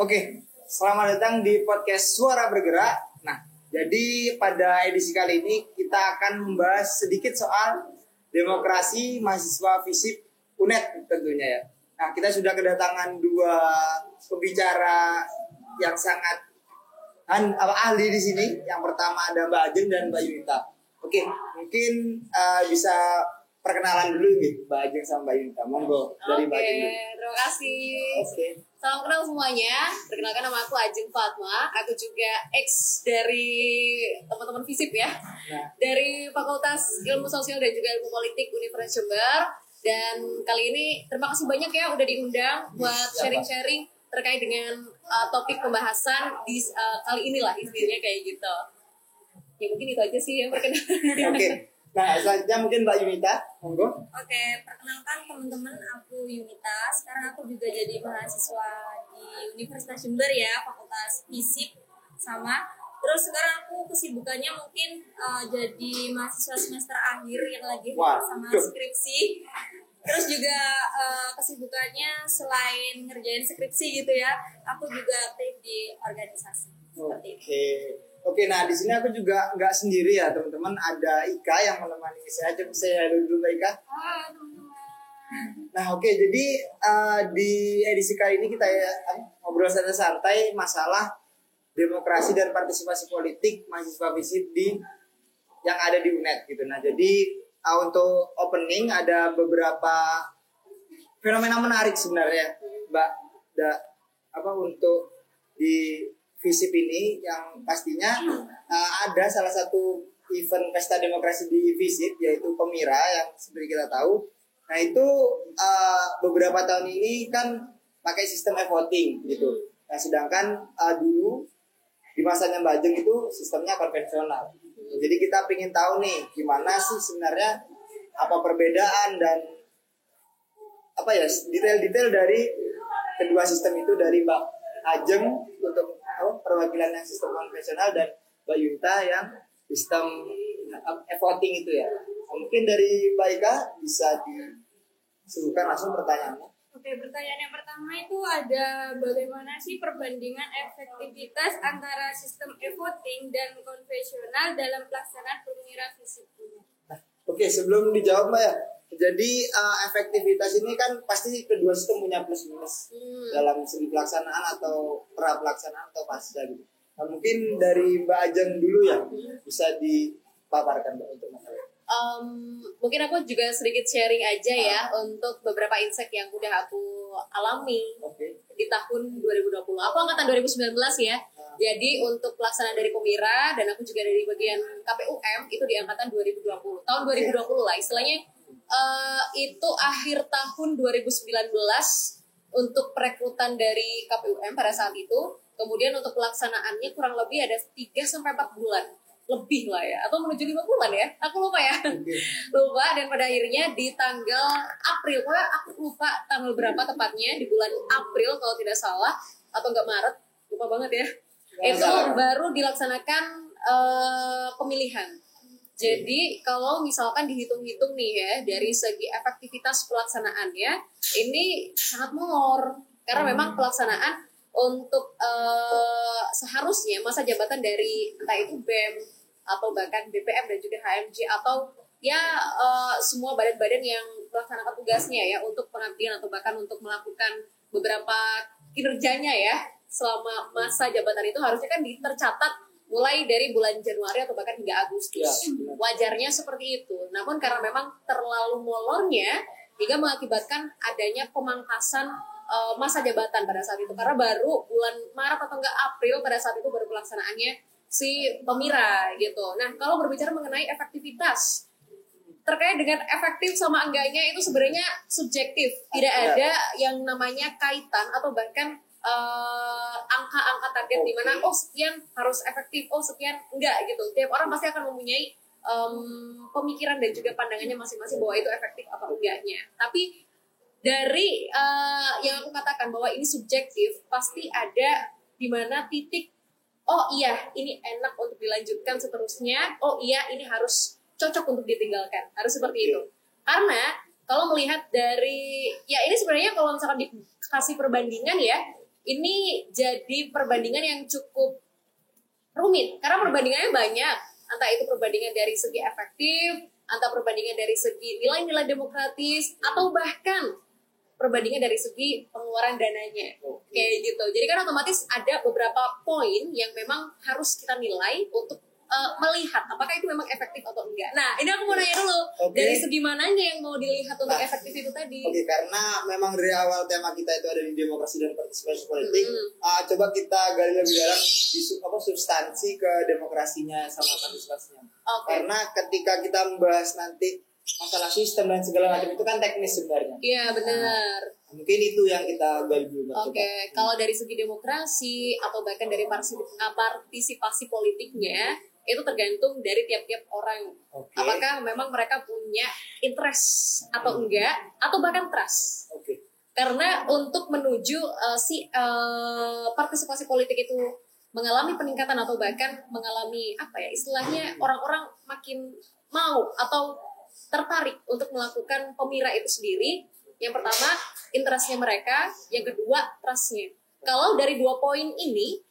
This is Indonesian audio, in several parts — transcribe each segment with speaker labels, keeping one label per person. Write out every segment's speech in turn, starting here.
Speaker 1: Oke, selamat datang di podcast Suara Bergerak. Nah, jadi pada edisi kali ini kita akan membahas sedikit soal demokrasi mahasiswa FISIP UNED tentunya ya. Nah, kita sudah kedatangan dua pembicara yang sangat ahli di sini. Yang pertama ada Mbak Ajeng dan Mbak Yunita. Oke, mungkin bisa perkenalan dulu nih Mbak Ajeng sama Mbak Yunita. Monggo dari Mbak Ajeng.
Speaker 2: Oke, terima kasih.
Speaker 1: Oke.
Speaker 2: Salam kenal semuanya. Perkenalkan, nama aku Ajeng Fatma. Aku juga ex dari teman-teman FISIP ya.
Speaker 1: Nah,
Speaker 2: Dari Fakultas Ilmu Sosial dan juga Ilmu Politik Universitas Jember. Dan kali ini terima kasih banyak ya udah diundang buat sharing-sharing terkait dengan topik pembahasan di kali inilah intinya kayak gitu. Ya mungkin itu aja sih yang perkenalan.
Speaker 1: Oke. Nah, selanjutnya mungkin Mbak Yunita, monggo.
Speaker 3: Oke, perkenalkan teman-teman, aku Yunita. Sekarang aku juga jadi mahasiswa di Universitas Jember ya, Fakultas FISIP sama. Terus sekarang aku kesibukannya mungkin jadi mahasiswa semester akhir yang lagi sama skripsi. Terus juga kesibukannya selain ngerjain skripsi gitu ya, aku juga aktif di organisasi. Seperti itu.
Speaker 1: Oke, nah di sini aku juga nggak sendiri ya teman-teman, ada Ika yang menemani saya. Coba saya dulu Mbak Ika.
Speaker 3: Halo teman-teman.
Speaker 1: Nah oke, jadi di edisi kali ini kita ngobrol santai-santai masalah demokrasi dan partisipasi politik mahasiswa FISIP yang ada di UNED gitu. Nah jadi untuk opening ada beberapa fenomena menarik sebenarnya Mbak untuk di FISIP ini, yang pastinya ada salah satu event pesta demokrasi di FISIP yaitu Pemira yang seperti kita tahu. Nah itu beberapa tahun ini kan pakai sistem e-voting gitu. Nah sedangkan dulu di masanya Mbak Ajeng itu sistemnya konvensional. Jadi kita ingin tahu nih gimana sih sebenarnya apa perbedaan dan detail-detail dari kedua sistem itu, dari Mbak Ajeng untuk perwakilan yang sistem konvensional dan Mbak Yunita yang sistem e-voting itu ya. Mungkin dari Mbak Ika bisa disuguhkan langsung pertanyaannya.
Speaker 3: Oke, pertanyaan yang pertama itu ada bagaimana sih perbandingan efektivitas antara sistem e-voting dan konvensional dalam pelaksanaan Pemira FISIP ini?
Speaker 1: Oke, sebelum dijawab Mbak ya, jadi efektivitas ini kan pasti kedua sistem punya plus minus dalam segi pelaksanaan atau pra pelaksanaan atau pasca gitu. Nah, mungkin dari Mbak Ajeng dulu ya, bisa dipaparkan Mbak untuk masalah.
Speaker 2: Mungkin aku juga sedikit sharing aja ya untuk beberapa insight yang udah aku alami di tahun 2020. Aku angkatan 2019 ya. Jadi untuk pelaksanaan dari Pemira dan aku juga dari bagian KPUM itu di angkatan 2020. Tahun 2020 lah istilahnya, itu akhir tahun 2019 untuk perekrutan dari KPUM pada saat itu. Kemudian untuk pelaksanaannya kurang lebih ada 3-4 bulan lebih lah ya, atau menuju 5 bulan ya, aku lupa ya. Lupa, dan pada akhirnya di tanggal April, aku lupa tanggal berapa tepatnya, di bulan April kalau tidak salah, atau enggak Maret, lupa banget ya. Itu baru dilaksanakan pemilihan. Jadi kalau misalkan dihitung-hitung nih ya, dari segi efektivitas pelaksanaannya ini sangat molor, karena memang pelaksanaan untuk seharusnya masa jabatan dari entah itu BEM atau bahkan BPM dan juga HMJ atau ya semua badan-badan yang melaksanakan tugasnya ya untuk pengabdian atau bahkan untuk melakukan beberapa kinerjanya ya selama masa jabatan itu harusnya kan tercatat mulai dari bulan Januari atau bahkan hingga Agustus. Wajarnya seperti itu. Namun karena memang terlalu molornya hingga mengakibatkan adanya pemangkasan masa jabatan pada saat itu, karena baru bulan Maret atau enggak April pada saat itu baru pelaksanaannya si Pemira gitu. Nah kalau berbicara mengenai efektivitas terkait dengan efektif sama enggaknya itu sebenarnya subjektif, tidak ada yang namanya kaitan atau bahkan angka-angka target di mana sekian harus efektif, sekian enggak gitu. Tiap orang pasti akan mempunyai pemikiran dan juga pandangannya masing-masing bahwa itu efektif atau enggaknya. Tapi dari yang aku katakan bahwa ini subjektif, pasti ada di mana titik ini enak untuk dilanjutkan seterusnya, ini harus cocok untuk ditinggalkan, harus seperti itu. Karena kalau melihat dari ini sebenarnya kalau misalkan dikasih perbandingan ya, ini jadi perbandingan yang cukup rumit karena perbandingannya banyak, entah itu perbandingan dari segi efektif, entah perbandingan dari segi nilai-nilai demokratis, atau bahkan perbandingan dari segi pengeluaran dananya. Kayak gitu. Jadi kan otomatis ada beberapa poin yang memang harus kita nilai untuk melihat apakah itu memang efektif atau enggak. Nah, ini aku mau nanya dulu, dari segi mananya yang mau dilihat untuk efektif itu tadi?
Speaker 1: Karena memang dari awal tema kita itu ada di demokrasi dan partisipasi politik. Coba kita gali lebih dalam di substansi ke demokrasinya sama partisipasinya. Karena ketika kita membahas nanti masalah sistem dan segala macam itu kan teknis sebenarnya.
Speaker 2: Iya, benar.
Speaker 1: Mungkin itu yang kita gali dulu.
Speaker 2: Kalau dari segi demokrasi atau bahkan dari partisipasi politiknya, itu tergantung dari tiap-tiap orang. Apakah memang mereka punya interest atau enggak, atau bahkan trust. Karena untuk menuju partisipasi politik itu mengalami peningkatan atau bahkan mengalami istilahnya orang-orang makin mau atau tertarik untuk melakukan pemira itu sendiri. Yang pertama, interestnya mereka. Yang kedua, trustnya. Kalau dari 2 poin ini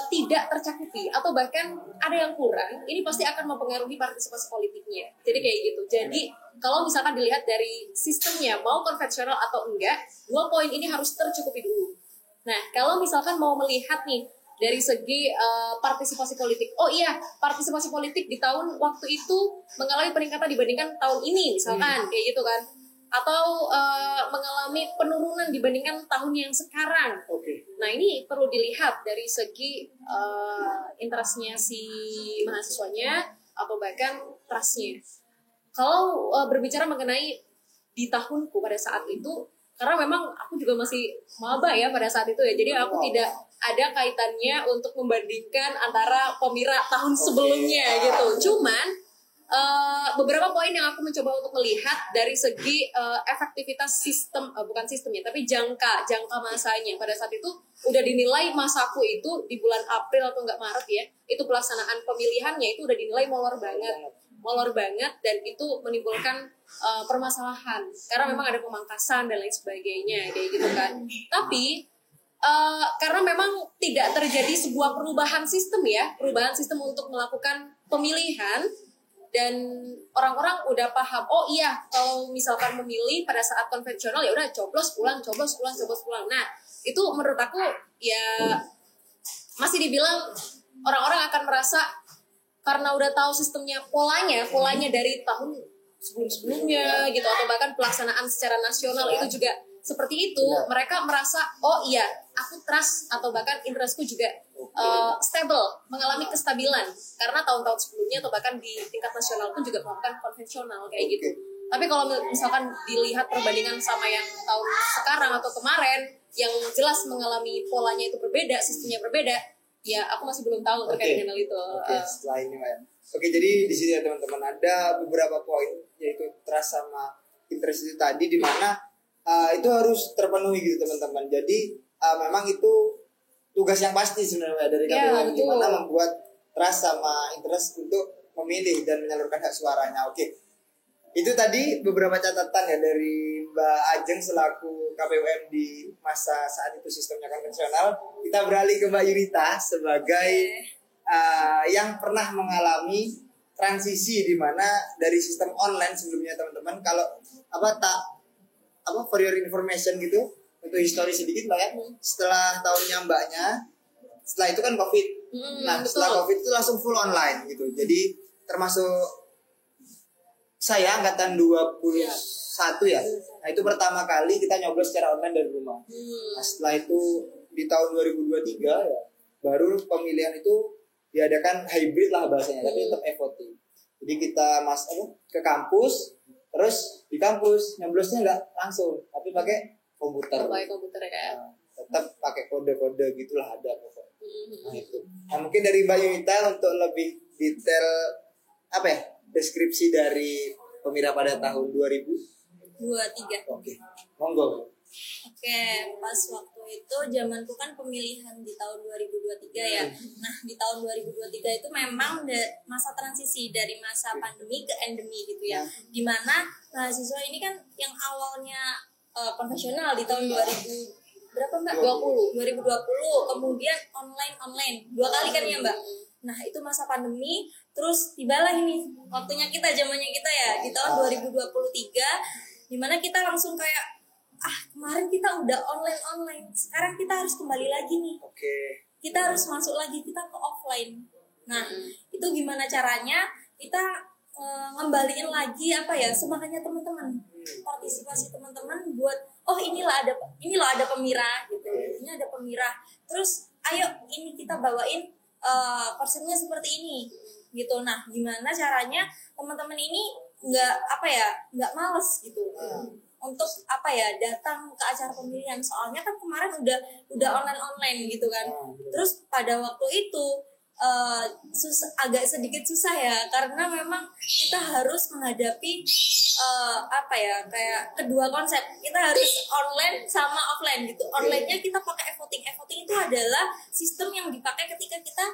Speaker 2: tidak tercakupi atau bahkan ada yang kurang, ini pasti akan mempengaruhi partisipasi politiknya. Jadi kayak gitu. Jadi kalau misalkan dilihat dari sistemnya mau konvensional atau enggak, 2 poin ini harus tercukupi dulu. Nah, kalau misalkan mau melihat nih dari segi partisipasi politik, partisipasi politik di tahun waktu itu mengalami peningkatan dibandingkan tahun ini, misalkan kayak gitu kan, atau mengalami penurunan dibandingkan tahun yang sekarang. Nah, ini perlu dilihat dari segi interestnya si mahasiswanya atau bahkan trustnya. Kalau berbicara mengenai di tahunku pada saat itu, karena memang aku juga masih maba ya pada saat itu ya, jadi aku tidak ada kaitannya untuk membandingkan antara pemira tahun sebelumnya gitu. Cuman beberapa poin yang aku mencoba untuk melihat dari segi efektivitas sistem, bukan sistemnya tapi jangka masanya. Pada saat itu udah dinilai masaku itu di bulan April atau enggak Maret ya, itu pelaksanaan pemilihannya itu udah dinilai molor banget, dan itu menimbulkan permasalahan karena memang ada pemangkasan dan lain sebagainya kayak gitu kan. Tapi karena memang tidak terjadi sebuah perubahan sistem untuk melakukan pemilihan, dan orang-orang udah paham, kalau misalkan memilih pada saat konvensional ya udah coblos pulang. Nah, itu menurut aku ya masih dibilang orang-orang akan merasa karena udah tahu sistemnya, polanya dari tahun sebelum-sebelumnya gitu, atau bahkan pelaksanaan secara nasional itu juga seperti itu. Mereka merasa aku trust atau bahkan interestku juga stable, mengalami kestabilan karena tahun-tahun sebelumnya atau bahkan di tingkat nasional pun juga melakukan konvensional kayak gitu. Tapi kalau misalkan dilihat perbandingan sama yang tahun sekarang atau kemarin yang jelas mengalami polanya itu berbeda, sistemnya berbeda, ya aku masih belum tahu terkait dengan hal itu.
Speaker 1: Setelah ini Mbak. Jadi di sini ya teman-teman, ada beberapa poin yaitu trust sama interest itu tadi, di mana itu harus terpenuhi gitu teman-teman. Jadi memang itu tugas yang pasti sebenarnya dari KPU, gimana membuat trust sama interest untuk memilih dan menyalurkan hak suaranya. Itu tadi beberapa catatan ya dari Mbak Ajeng selaku KPUM di masa saat itu sistemnya konvensional. Kita beralih ke Mbak Yunita sebagai yang pernah mengalami transisi di mana dari sistem online sebelumnya teman-teman. Kalau for your information gitu, untuk histori sedikit Mbak ya, setelah tahunnya Mbaknya, setelah itu kan COVID. Setelah COVID itu langsung full online gitu. Jadi termasuk saya angkatan 21 ya. Nah, itu pertama kali kita nyoblos secara online dari rumah. Nah, setelah itu di tahun 2023 ya, baru pemilihan itu diadakan hybrid lah bahasanya, tapi tetap FOT. Jadi kita ke kampus, terus di kampus nyoblosnya nggak langsung, tapi pakai komputer. Tetap pakai kode-kode gitulah ada pokoknya. Nah itu. Nah mungkin dari Mbak Yunita untuk lebih detail deskripsi dari pemira pada tahun 2023. Monggo.
Speaker 3: Pas waktu itu zamanku kan pemilihan di tahun 2023 ya. Nah, di tahun 2023 itu memang masa transisi dari masa pandemi ke endemi gitu ya. Dimana mahasiswa ini kan yang awalnya konvensional di tahun 2019 berapa Mbak?
Speaker 2: 20.
Speaker 3: 2020. Kemudian online 2 kali kan ya Mbak. Nah itu masa pandemi, terus tibalah ini waktunya kita, zamannya kita ya di tahun 2023, dimana kita langsung kayak kemarin kita udah online, sekarang kita harus kembali lagi nih. Kita harus masuk lagi, kita ke offline. Nah itu gimana caranya kita ngembaliin lagi semangatnya teman-teman, partisipasi teman-teman buat ini loh ada pemirah gitu, ini ada pemirah, terus ayo ini kita bawain konsepnya seperti ini gitu. Nah gimana caranya teman-teman ini nggak males gitu untuk datang ke acara pemilihan, soalnya kan kemarin udah online gitu kan. Terus pada waktu itu agak sedikit susah ya, karena memang kita harus menghadapi kayak kedua konsep, kita harus online sama offline gitu. Online-nya kita pakai e-voting itu adalah sistem yang dipakai ketika kita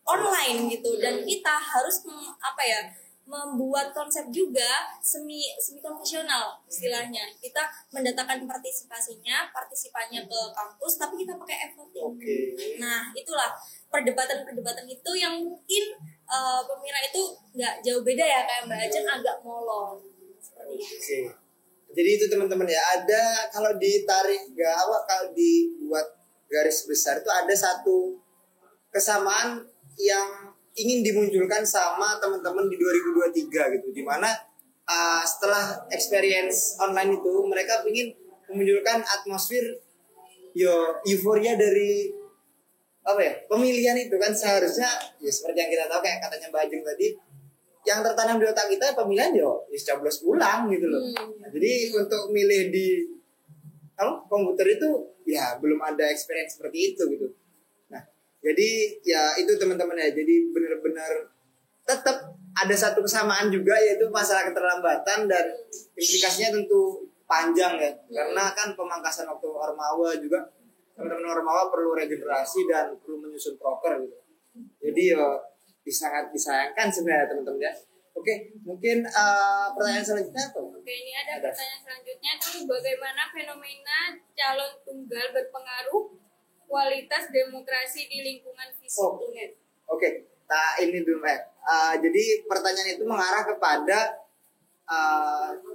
Speaker 3: online gitu, dan kita harus membuat konsep juga semi konvensional istilahnya. Kita mendatangkan partisipannya ke kampus, tapi kita pakai e-voting. Nah itulah perdebatan itu yang mungkin pemirsa itu nggak jauh beda ya, kayak Mbak Ajeng agak molor seperti itu.
Speaker 1: Jadi itu teman-teman ya, ada kalau ditarik kalau dibuat garis besar itu ada satu kesamaan yang ingin dimunculkan sama teman-teman di 2023 gitu, dimana setelah experience online itu mereka ingin memunculkan atmosfer euforia dari pemilihan itu kan. Seharusnya ya seperti yang kita tahu, kayak katanya Mbak Ajeng tadi, yang tertanam di otak kita pemilihan coblos ulang gitu loh. Nah, jadi untuk milih di komputer itu ya belum ada experience seperti itu gitu. Jadi ya itu teman-teman ya, jadi benar-benar tetap ada satu kesamaan juga, yaitu masalah keterlambatan, dan implikasinya tentu panjang ya, karena kan pemangkasan waktu Ormawa juga, teman-teman Ormawa perlu regenerasi dan perlu menyusun proker gitu. Jadi sangat disayangkan sebenarnya teman-teman ya. Oke, mungkin pertanyaan selanjutnya apa?
Speaker 3: Oke, ini ada pertanyaan selanjutnya tuh, bagaimana fenomena calon tunggal berpengaruh kualitas demokrasi di lingkungan FISIP UNED?
Speaker 1: Oke, ini dulu jadi pertanyaan itu mengarah kepada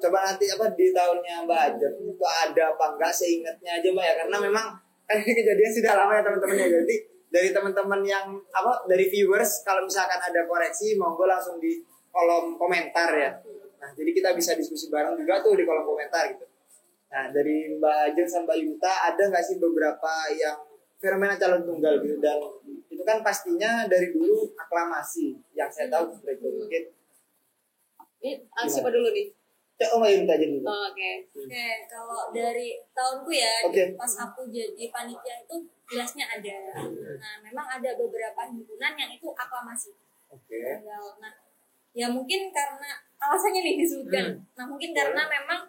Speaker 1: coba nanti di tahunnya Mbak Ajeng itu ada apa enggak, seingatnya aja Mbak ya, karena memang ini kejadian sudah lama ya teman-teman ya. Jadi dari teman-teman yang dari viewers, kalau misalkan ada koreksi monggo langsung di kolom komentar ya. Nah jadi kita bisa diskusi bareng juga tuh di kolom komentar gitu. Nah dari Mbak Ajeng sama Mbak Yuta, ada nggak sih beberapa yang fenomena calon tunggal gitu, dan itu kan pastinya dari dulu aklamasi yang saya tahu seperti itu. Mungkin
Speaker 2: siapa dulu nih?
Speaker 1: Mbak Yuta aja dulu.
Speaker 2: Oke,
Speaker 3: kalau dari tahunku ya, pas aku jadi panitia itu jelasnya ada. Nah memang ada beberapa himpunan yang itu aklamasi. Nah ya mungkin karena alasannya nih disebutkan. Nah mungkin karena memang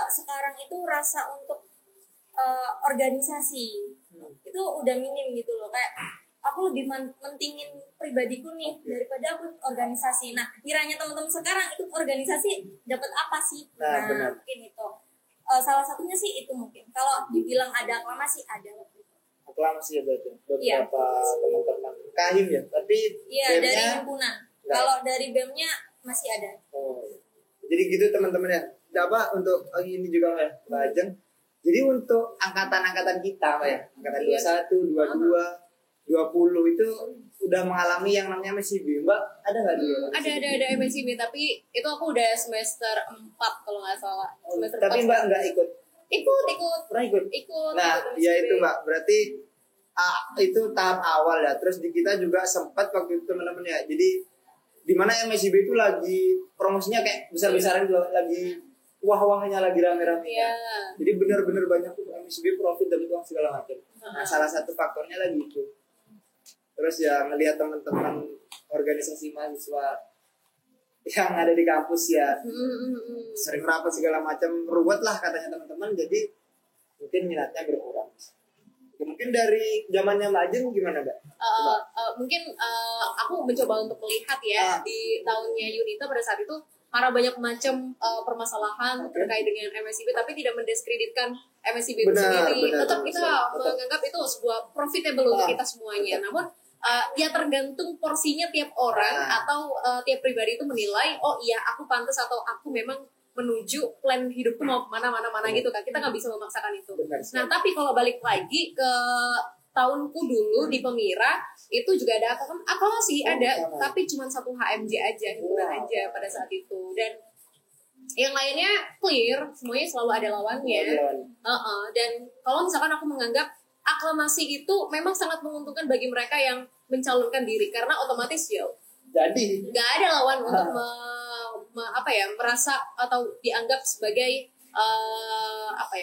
Speaker 3: sekarang itu rasa untuk organisasi itu udah minim gitu loh, kayak aku lebih mentingin pribadiku nih daripada aku organisasi. Nah kiranya teman-teman sekarang itu organisasi dapat apa sih? Nah mungkin itu salah satunya sih itu. Mungkin kalau dibilang ada aklamasi, ada
Speaker 1: aklamasi ya berarti beberapa teman-teman kahim ya, tapi
Speaker 3: dari himpunan. Kalau dari BEM-nya masih ada.
Speaker 1: Jadi gitu teman-teman ya. Untuk ini juga ya Mbak Ajeng. Jadi untuk angkatan-angkatan kita ya, angkatan 21, 22, 20 itu udah mengalami yang namanya MSIB. Mbak, ada nggak dulu?
Speaker 2: Ada MSIB, tapi itu aku udah semester 4 kalau nggak salah. Semester
Speaker 1: tapi
Speaker 2: 4.
Speaker 1: Mbak nggak ikut? Pernah ikut? Nah, ya itu Mbak, berarti itu tahap awal ya. Terus di kita juga sempat waktu itu teman-teman ya. Jadi di mana MSIB itu lagi promosinya kayak besar-besaran, lagi wah-wahnya, lagi rame-ramenya. Jadi benar-benar banyak tuh MSIB profit dan uang segala macam. Nah, salah satu faktornya lagi itu. Terus ya ngelihat teman-teman organisasi mahasiswa yang ada di kampus ya sering rapat segala macam, ruwet lah katanya teman-teman. Jadi mungkin minatnya berkurang. Mungkin dari zamannya Mbak Ajeng gimana Mbak?
Speaker 2: Mungkin aku mencoba untuk melihat ya di tahunnya Yunita pada saat itu, karena banyak macam permasalahan terkait dengan MSIB, tapi tidak mendiskreditkan MSIB itu sendiri. Tetap kita
Speaker 1: benar.
Speaker 2: menganggap itu sebuah profitable untuk kita semuanya. Namun ya tergantung porsinya tiap orang atau tiap pribadi itu menilai, oh iya aku pantas atau aku memang menuju plan hidupku mau mana gitu kan. Kita nggak bisa memaksakan itu. Nah tapi kalau balik lagi ke tahunku dulu di Pemira itu juga ada aklamasi ada, tapi cuma 1 HMJ aja, himpunan aja pada saat itu, dan yang lainnya clear, semuanya selalu ada lawannya. Dan kalau misalkan aku menganggap aklamasi itu memang sangat menguntungkan bagi mereka yang mencalonkan diri, karena otomatis ya
Speaker 1: jadi
Speaker 2: nggak ada lawan untuk merasa atau dianggap sebagai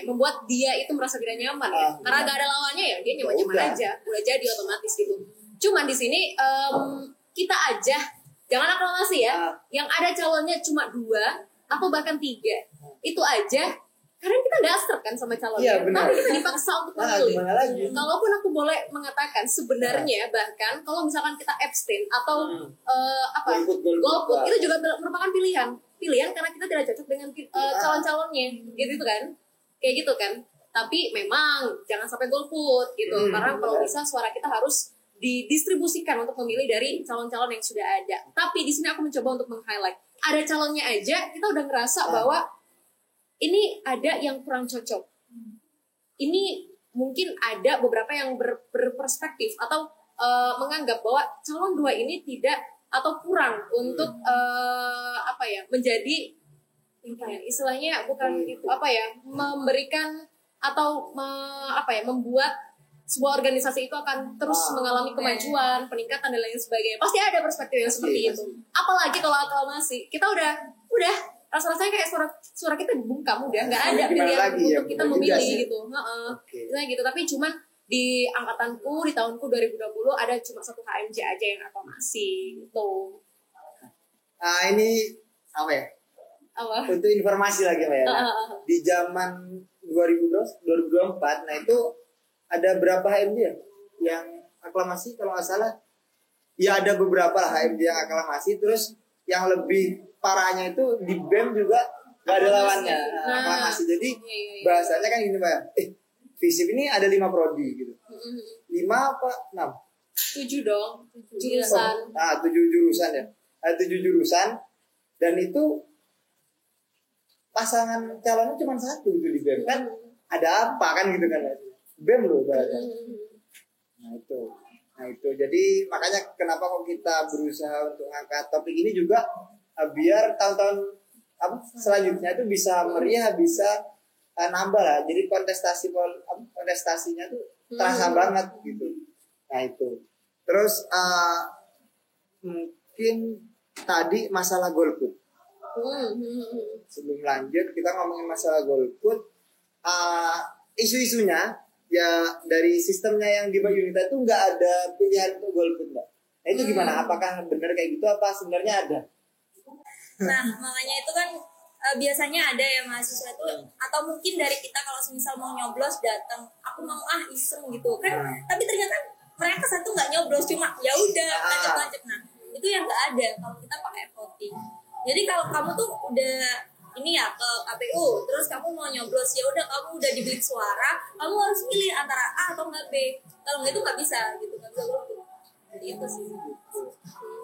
Speaker 2: membuat dia itu merasa tidak nyaman ya. Karena gak ada lawannya ya dia nyaman-nyaman aja, udah jadi otomatis gitu. Cuman di sini kita aja jangan aklamasi ya, yang ada calonnya cuma 2 atau bahkan 3 itu aja, karena kita nggak serk kan sama calonnya, tapi kita dipaksa untuk memilih. Kalaupun aku boleh mengatakan sebenarnya bahkan kalau misalkan kita abstain atau golput itu juga merupakan pilihan karena kita tidak cocok dengan calon-calonnya gitu kan, kayak gitu kan. Tapi memang jangan sampai golput gitu, karena kalau bisa suara kita harus didistribusikan untuk memilih dari calon-calon yang sudah ada. Tapi di sini aku mencoba untuk meng-highlight, ada calonnya aja kita udah ngerasa bahwa ini ada yang kurang cocok. Ini mungkin ada beberapa yang berperspektif atau menganggap bahwa calon 2 ini tidak atau kurang untuk menjadi istilahnya bukan itu memberikan atau membuat sebuah organisasi itu akan terus mengalami kemajuan, peningkatan dan lain sebagainya. Pasti ada perspektif yang seperti itu. Apalagi kalau aklamasi, kita udah rasa-rasanya kayak suara kita dibungkam, udah nggak ada pilihan untuk kita memilih gitu. Gitu. Tapi cuman di angkatanku di tahunku 2020 ada cuma 1 HMJ aja yang aklamasi gitu.
Speaker 1: Ini untuk informasi lagi Mbak ya. Di zaman 2024, nah itu ada berapa HMJ yang aklamasi kalau nggak salah? Ya ada beberapa HMJ yang aklamasi, terus yang lebih parahnya itu di BEM juga nggak ada lawannya aklamasi. Jadi bahasanya kan gini Mbak, FISIP ini ada 5 prodi gitu. 5 apa 6?
Speaker 2: 7 dong, jurusan.
Speaker 1: 7 jurusan ya. Ada 7 jurusan dan itu pasangan calonnya cuma 1 gitu di BEM. Kan ada apa kan gitu kan. BEM loh bahasanya. Nah itu. Jadi makanya kenapa kok kita berusaha untuk angkat topik ini juga biar tahun-tahun selanjutnya itu bisa meriah, bisa nambah lah. Jadi kontestasinya tuh terasa banget gitu. Nah itu. Terus mungkin tadi masalah golput. Sebelum lanjut kita ngomongin masalah golput. Isu-isunya ya dari sistemnya yang di Mbak Yunita itu nggak ada pilihan untuk golput Mbak. Nah itu gimana? Apakah benar kayak gitu apa sebenarnya ada?
Speaker 3: Nah makanya itu kan biasanya ada ya mahasiswa itu, atau mungkin dari kita kalau misal mau nyoblos datang, aku mau iseng gitu kan, tapi ternyata mereka satu nggak nyoblos, cuma ya udah lanjut. Nah itu yang nggak ada kalau kita pakai voting. Jadi kalau kamu tuh udah ini ya ke KPU, terus kamu mau nyoblos, ya udah kamu udah dibeli suara, kamu harus pilih antara A atau nggak B. Kalau nggak itu nggak bisa gitu, nggak bisa golput. Jadi itu sih.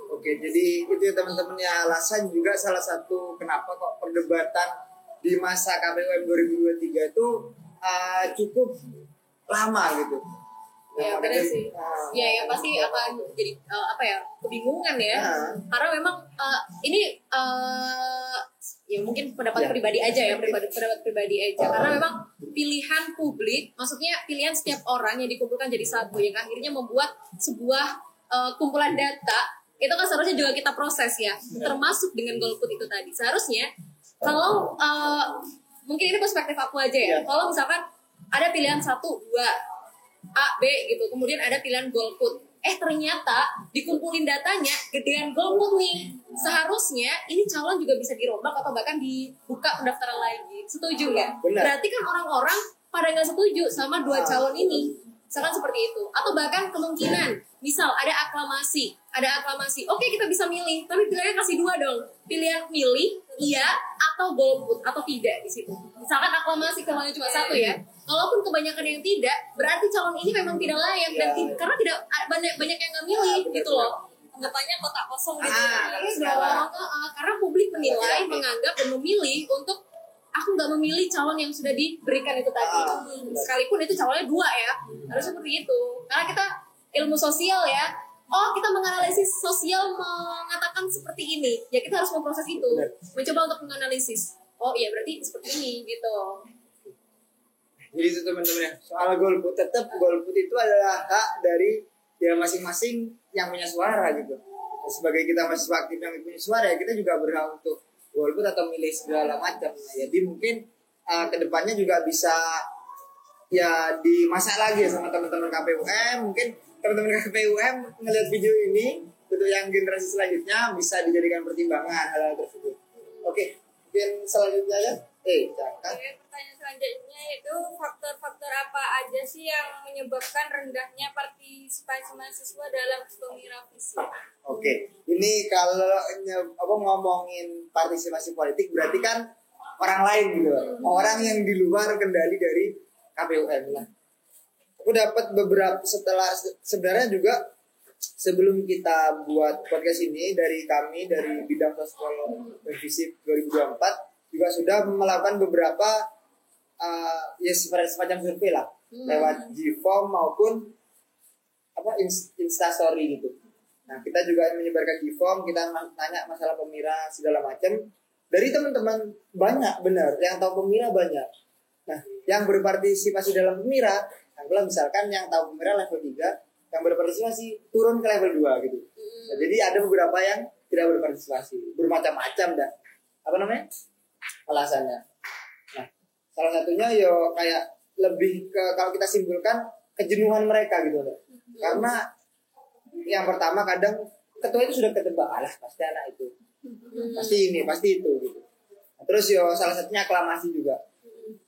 Speaker 1: Oke, jadi itu ya teman-teman ya, alasan juga salah satu kenapa kok perdebatan di masa KPUM 2023 itu cukup lama gitu.
Speaker 2: Ya benar sih. Ya pasti akan jadi kebingungan ya. Karena memang ini ya mungkin pendapat pribadi aja ya, pendapat pribadi aja. Karena memang pilihan publik, maksudnya pilihan setiap orang yang dikumpulkan jadi satu, yang akhirnya membuat sebuah kumpulan data itu kan seharusnya juga kita proses ya, termasuk dengan golput itu tadi. Seharusnya kalau mungkin ini perspektif aku aja ya, kalau misalkan ada pilihan 1, 2 A, B gitu, kemudian ada pilihan golput, ternyata dikumpulin datanya gedean golput nih, seharusnya ini calon juga bisa dirombak atau bahkan dibuka pendaftaran lagi. Setuju nggak? Berarti kan orang-orang pada nggak setuju sama 2 calon ini, misalkan seperti itu. Atau bahkan kemungkinan misal ada aklamasi, oke kita bisa milih, tapi pilihannya kasih 2 dong, pilihan milih iya atau golput atau tidak di situ. Misalkan aklamasi calonnya cuma satu ya. Kalaupun kebanyakan yang tidak, berarti calon ini memang tidak layak dan karena tidak banyak yang nggak milih gitu loh.
Speaker 3: Anggapannya kotak kosong gitu.
Speaker 2: Karena publik menilai, menganggap dan memilih untuk aku nggak memilih calon yang sudah diberikan itu tadi. Sekalipun itu calonnya 2 ya, harus seperti itu. Karena kita ilmu sosial ya. Oh, kita menganalisis sosial mengatakan seperti ini. Ya kita harus memproses itu, mencoba untuk menganalisis. Oh iya berarti seperti ini gitu.
Speaker 1: Jadi itu teman-teman ya. Soal golput, tetap golput itu adalah hak dari ya masing-masing yang punya suara gitu. Sebagai kita mahasiswa aktif yang punya suara ya kita juga berhak untuk golput atau milih segala macam. Jadi mungkin kedepannya juga bisa ya dimasak lagi ya sama teman-teman KPUM. Mungkin teman-teman KPUM ngelihat video ini untuk yang generasi selanjutnya bisa dijadikan pertimbangan hal-hal tersebut. Oke, mungkin selanjutnya ya. Jangan.
Speaker 3: Pertanyaan selanjutnya yaitu faktor-faktor apa aja sih yang menyebabkan rendahnya partisipasi mahasiswa dalam pemilihan visi?
Speaker 1: Oke, ini kalau ngomongin partisipasi politik berarti kan orang lain gitu, orang yang di luar kendali dari KPUM lah. Aku dapat beberapa sebenarnya juga sebelum kita buat podcast ini dari kami dari bidang sosial dan visip 2024 juga sudah melakukan beberapa ya semacam survei lah lewat Gform maupun Instastory gitu. Nah kita juga menyebarkan Gform, kita tanya masalah pemira segala macam dari teman-teman banyak benar yang tahu pemira banyak. Nah yang berpartisipasi dalam pemira, misalkan yang tahu pemira level 3, yang berpartisipasi turun ke level 2 gitu. Nah, jadi ada beberapa yang tidak berpartisipasi, bermacam-macam dah. Apa namanya? Alasannya. Nah, salah satunya yo kayak lebih ke kalau kita simpulkan kejenuhan mereka gitu loh. Karena yang pertama kadang ketua itu sudah ketebak, alah pasti anak itu. Pasti ini, pasti itu gitu. Nah, terus yo salah satunya aklamasi juga.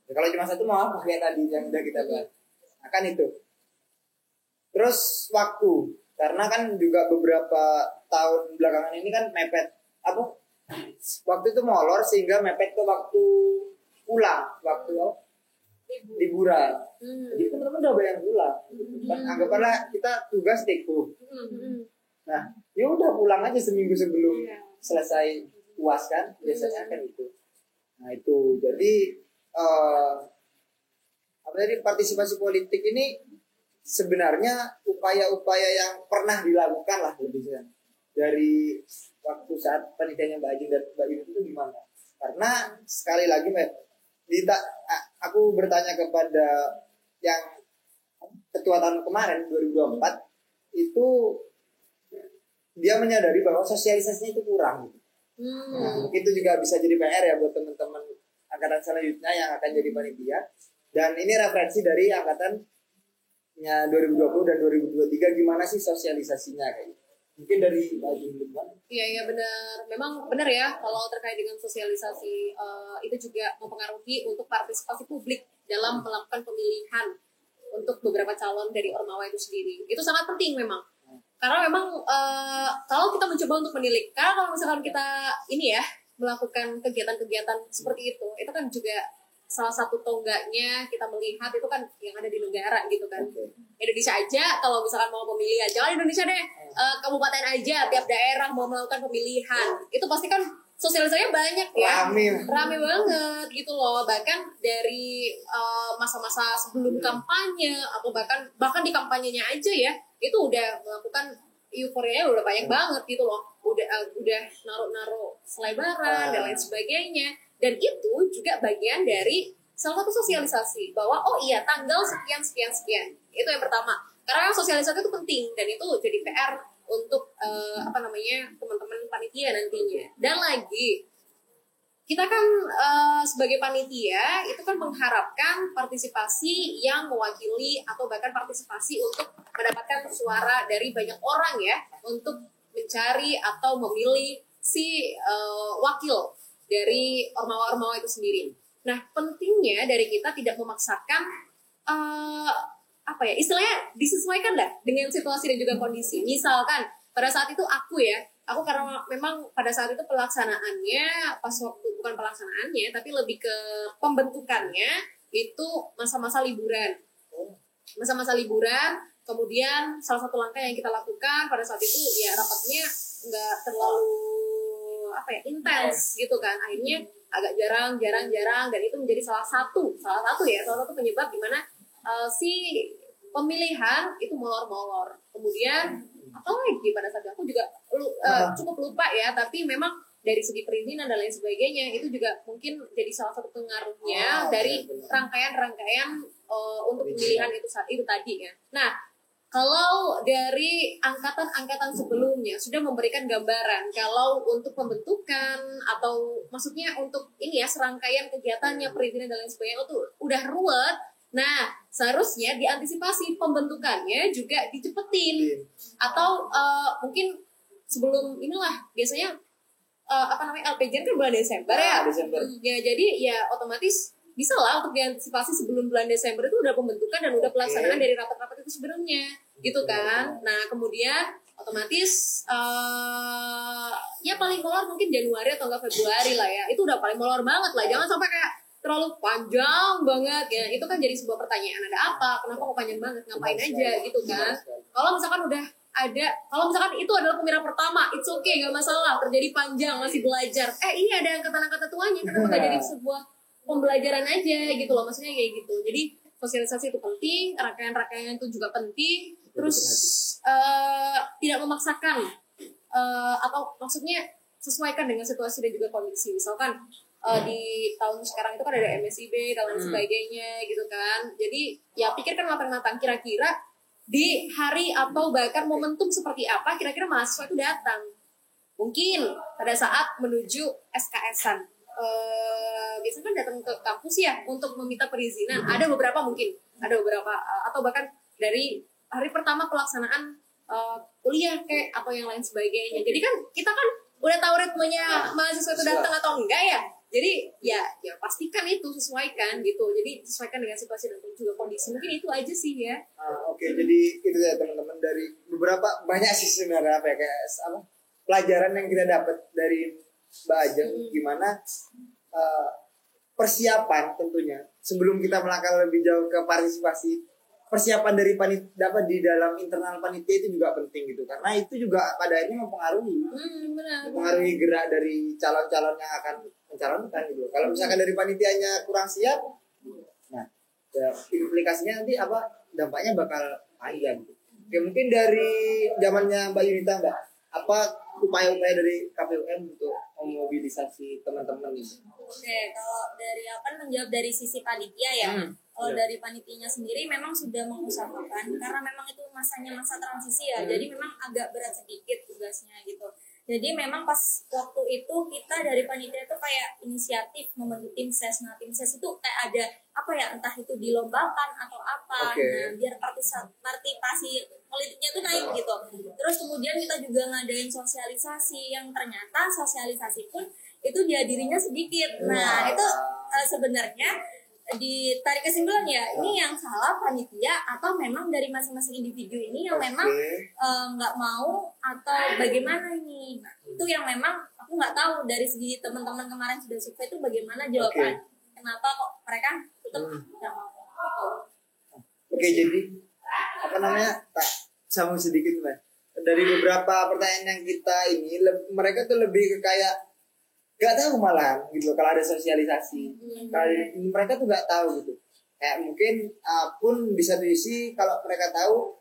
Speaker 1: Ya, kalau cuma satu mau apa kayak tadi yang udah kita bahas. Nah, kan itu. Terus waktu, karena kan juga beberapa tahun belakangan ini kan mepet waktu itu molor sehingga mepet ke waktu pulang, waktu liburan. Jadi teman-teman udah bayar pulang. Kan anggaplah kita tugas take home. Nah, ya udah pulang aja seminggu sebelum selesai UAS kan, biasanya kan itu. Nah itu jadi partisipasi politik ini sebenarnya upaya-upaya yang pernah dilakukan lah lebih dari waktu saat penelitiannya Mbak Ajeng dan Mbak Yuni itu gimana? Karena sekali lagi aku bertanya kepada yang ketua tahun kemarin 2024 itu dia menyadari bahwa sosialisasinya itu kurang. Nah, itu juga bisa jadi PR ya buat teman-teman angkatan selanjutnya yang akan jadi panitia. Dan ini referensi dari angkatannya 2020 dan 2023 gimana sih sosialisasinya kayak gitu. Mungkin dari Mbak Ajeng dulu.
Speaker 2: Iya benar. Memang benar ya kalau terkait dengan sosialisasi itu juga mempengaruhi untuk partisipasi publik dalam melakukan pemilihan untuk beberapa calon dari Ormawa itu sendiri. Itu sangat penting memang. Karena memang kalau kita mencoba untuk menilik, karena kalau misalkan kita ini ya melakukan kegiatan-kegiatan seperti itu kan juga salah satu tonggaknya kita melihat itu kan yang ada di negara gitu kan. Indonesia aja kalau misalkan mau pemilihan, jangan Indonesia deh, kabupaten aja, tiap daerah mau melakukan pemilihan, itu pasti kan sosialisasinya banyak ya, rame banget gitu loh. Bahkan dari masa-masa sebelum kampanye atau bahkan di kampanyenya aja ya, itu udah melakukan euforia udah banyak banget gitu loh, udah naruh selebaran dan lain sebagainya. Dan itu juga bagian dari salah satu sosialisasi bahwa oh iya tanggal sekian itu yang pertama, karena sosialisasi itu penting dan itu jadi PR untuk teman-teman panitia nantinya. Dan lagi kita kan sebagai panitia itu kan mengharapkan partisipasi yang mewakili atau bahkan partisipasi untuk mendapatkan suara dari banyak orang ya, untuk mencari atau memilih si wakil dari ormawa-ormawa itu sendiri. Nah, pentingnya dari kita tidak memaksakan istilahnya disesuaikan lah dengan situasi dan juga kondisi. Misalkan pada saat itu aku aku karena memang pada saat itu pelaksanaannya pas waktu bukan pelaksanaannya tapi lebih ke pembentukannya itu masa-masa liburan. Masa-masa liburan, kemudian salah satu langkah yang kita lakukan pada saat itu ya rapatnya nggak terlalu intens gitu kan, akhirnya agak jarang dan itu menjadi salah satu penyebab di mana si pemilihan itu molor. Kemudian apa lagi pada saat itu aku juga cukup lupa ya, tapi memang dari segi perizinan dan lain sebagainya itu juga mungkin jadi salah satu pengaruhnya dari rangkaian untuk pemilihan itu tadi ya. Nah, kalau dari angkatan-angkatan sebelumnya sudah memberikan gambaran kalau untuk pembentukan atau maksudnya untuk ini ya serangkaian kegiatannya perizinan dan lain sebagainya itu udah ruwet. Nah, seharusnya diantisipasi pembentukannya juga dicepetin atau mungkin sebelum inilah biasanya LPJN kan bulan Desember ya. Ya jadi ya otomatis bisa lah untuk diantisipasi sebelum bulan Desember itu udah pembentukan dan udah pelaksanaan dari rapat-rapat itu sebelumnya gitu kan. Nah kemudian otomatis ya paling molor mungkin Januari atau enggak Februari lah ya, itu udah paling molor banget lah, jangan sampai kayak terlalu panjang banget ya. Itu kan jadi sebuah pertanyaan, ada apa, kenapa kok panjang banget, ngapain aja gitu kan. Kalau misalkan kalau misalkan itu adalah pemilihan pertama, it's okay, gak masalah, terjadi panjang, masih belajar. Ini ada angkatan-angkatan tuanya, kenapa gak jadi sebuah pembelajaran aja gitu loh, maksudnya kayak gitu. Jadi sosialisasi itu penting, rangkaian-rangkaian itu juga penting, terus tidak memaksakan atau maksudnya sesuaikan dengan situasi dan juga kondisi. Misalkan di tahun sekarang itu kan ada MSIB dan lain sebagainya gitu kan. Jadi ya pikirkan matang-matang, kira-kira di hari atau bahkan momentum seperti apa kira-kira mahasiswa itu datang. Mungkin pada saat menuju SKS-an. Biasanya kan datang ke kampus ya untuk meminta perizinan. Ada beberapa atau bahkan dari hari pertama pelaksanaan kuliah kayak atau yang lain sebagainya. Jadi kan kita kan udah tahu ritmenya mahasiswa itu datang atau enggak ya. Jadi ya pastikan itu, sesuaikan gitu. Jadi sesuaikan dengan situasi dan juga kondisi. Mungkin itu aja sih ya.
Speaker 1: Oke, jadi itu ya teman-teman, dari banyak sih sebenarnya pelajaran yang kita dapat dari Mbak Ajeng, gimana persiapan tentunya sebelum kita melangkah lebih jauh ke partisipasi. Persiapan dari dapat di dalam internal panitia itu juga penting gitu, karena itu juga pada akhirnya mempengaruhi gerak dari calon-calon yang akan mencalonkan gitu. Kalau misalkan dari panitianya kurang siap, nah ya, implikasinya nanti dampaknya bakal panjang gitu. Oke, mungkin dari zamannya Mbak Yunita, Mbak, apa upaya-upaya dari KPUM untuk memobilisasi teman-teman ini?
Speaker 3: Oke, kalau dari menjawab dari sisi panitia ya. Kalau dari panitianya sendiri memang sudah mengusahakan, karena memang itu masa transisi ya, jadi memang agak berat sedikit tugasnya gitu. Jadi memang pas waktu itu kita dari panitia itu kayak inisiatif membentuk tim ses. Nah tim ses itu kayak ada entah itu dilombakan atau apa, nah biar partisipasi politiknya itu naik gitu. Terus kemudian kita juga ngadain sosialisasi, yang ternyata sosialisasi pun itu dihadirinya sedikit. Nah itu sebenarnya ditarik kesimpulan ya, ini yang salah panitia atau memang dari masing-masing individu ini yang memang nggak mau atau bagaimana ini. Nah, itu yang memang aku nggak tahu dari segi teman-teman kemarin sudah survei itu bagaimana jawaban kenapa kok mereka tetap nggak mau.
Speaker 1: Oke, jadi tak sambung sedikit Mbak. Dari beberapa pertanyaan yang kita ini, mereka tuh lebih ke kayak gak tahu malah gitu kalau ada sosialisasi. Kalau mereka tuh gak tahu gitu. Kayak mungkin pun di satu sisi kalau mereka tahu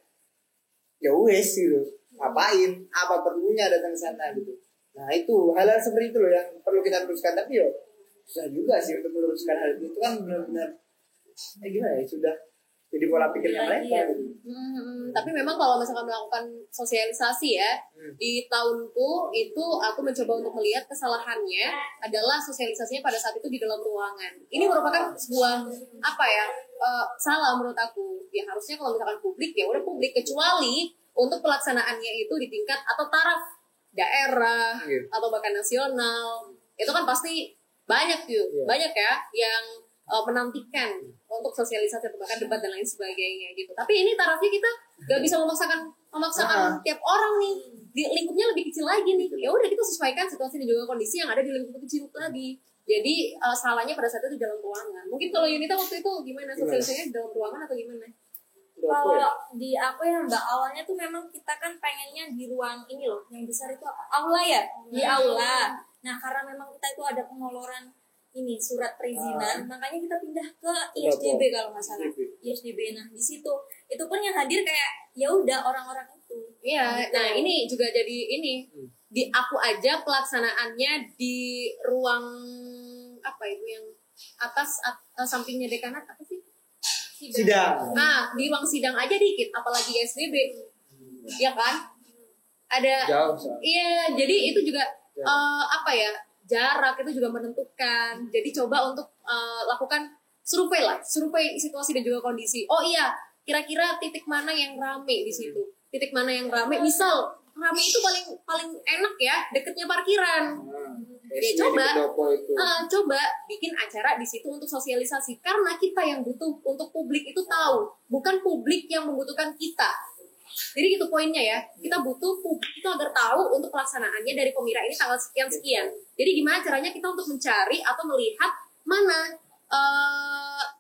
Speaker 1: ya wes gitu. Ngapain? Apa perlunya datang ke sana gitu. Nah, itu hal-hal seperti itu loh yang perlu kita teruskan, tapi susah juga sih untuk meluruskan hal itu kan benar-benar gimana ya, sudah jadi pola pikirnya mereka.
Speaker 2: Tapi memang kalau misalkan melakukan sosialisasi ya, di tahunku itu aku mencoba untuk melihat kesalahannya adalah sosialisasinya pada saat itu di dalam ruangan. Ini merupakan sebuah salah menurut aku. Ya harusnya kalau misalkan publik ya udah publik, kecuali untuk pelaksanaannya itu di tingkat atau taraf daerah atau bahkan nasional. Itu kan pasti banyak banyak ya yang menantikan untuk sosialisasi atau bahkan debat dan lain sebagainya gitu. Tapi ini tarafnya kita gak bisa memaksakan tiap orang nih di lingkupnya lebih kecil lagi nih. Ya udah kita sesuaikan situasi dan juga kondisi yang ada di lingkup kecil tadi. Jadi salahnya pada saat itu di dalam ruangan. Mungkin kalau Yunita waktu itu gimana sosialisasinya di dalam ruangan atau gimana?
Speaker 3: Kalau di aku ya Mbak, awalnya tuh memang kita kan pengennya di ruang ini loh, yang besar itu apa? Aula ya? Di aula. Nah karena memang kita itu ada pengoloran ini surat perizinan, makanya kita pindah ke ISDB kalau nggak salah. ISDB. Nah di situ itu pun yang hadir kayak ya udah orang-orang itu.
Speaker 2: Iya. Nah ini juga jadi ini di aku aja pelaksanaannya di ruang apa itu yang atas sampingnya dekanat apa sih?
Speaker 1: Sidang.
Speaker 2: Nah, di ruang sidang aja dikit, apalagi SDB. Ya kan? Ada
Speaker 1: Jauh,
Speaker 2: iya, jadi itu juga apa ya? Jarak itu juga menentukan. Jadi coba untuk lakukan survei situasi dan juga kondisi. Oh iya, kira-kira titik mana yang rame di situ? Titik mana yang rame? Misal rame itu paling enak ya, deketnya parkiran. Ya coba bikin acara di situ untuk sosialisasi karena kita yang butuh untuk publik itu tahu, bukan publik yang membutuhkan kita. Jadi itu poinnya ya, kita butuh publik itu agar tahu untuk pelaksanaannya dari Pemira ini tanggal sekian. Jadi gimana caranya kita untuk mencari atau melihat mana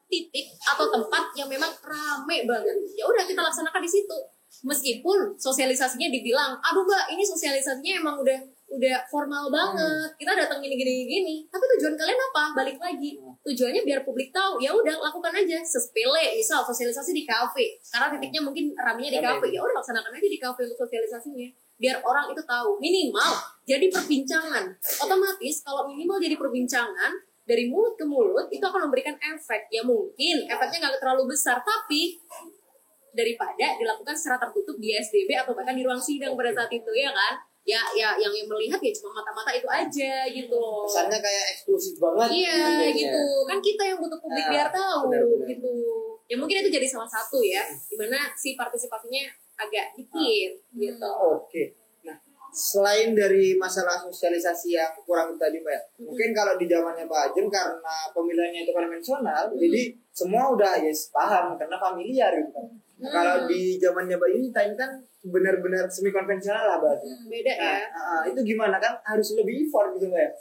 Speaker 2: titik atau tempat yang memang rame banget. Ya udah kita laksanakan di situ. Meskipun sosialisasinya dibilang, aduh Mbak, ini sosialisasinya emang udah formal banget, kita datang gini, tapi tujuan kalian apa? Balik lagi, tujuannya biar publik tahu. Ya udah lakukan aja, sepele, misal sosialisasi di kafe, karena titiknya mungkin ramenya di kafe, ya udah laksanakan aja di kafe untuk sosialisasinya, biar orang itu tahu. Minimal jadi perbincangan. Otomatis kalau minimal jadi perbincangan dari mulut ke mulut itu akan memberikan efek. Ya mungkin efeknya nggak terlalu besar, tapi daripada dilakukan secara tertutup di SDB atau bahkan di ruang sidang pada saat itu, ya kan? Ya yang melihat ya cuma mata-mata itu aja gitu loh.
Speaker 1: Kesannya kayak eksklusif banget.
Speaker 2: Iya gitu. Kan kita yang butuh publik biar tahu gitu. Ya mungkin itu jadi salah satu ya, dimana si partisipasinya agak dikit gitu.
Speaker 1: Oke. Nah, selain dari masalah sosialisasi yang kurang tadi Mbak, mungkin kalau di zamannya Pak Ajeng karena pemilihannya itu konvensional, jadi semua udah paham karena familiar gitu kan. Nah, kalau di zamannya Mbak Yunita ini kan benar-benar semi konvensional lah Mbak.
Speaker 2: Beda ya.
Speaker 1: Itu gimana kan harus lebih effort gitu Mbak ya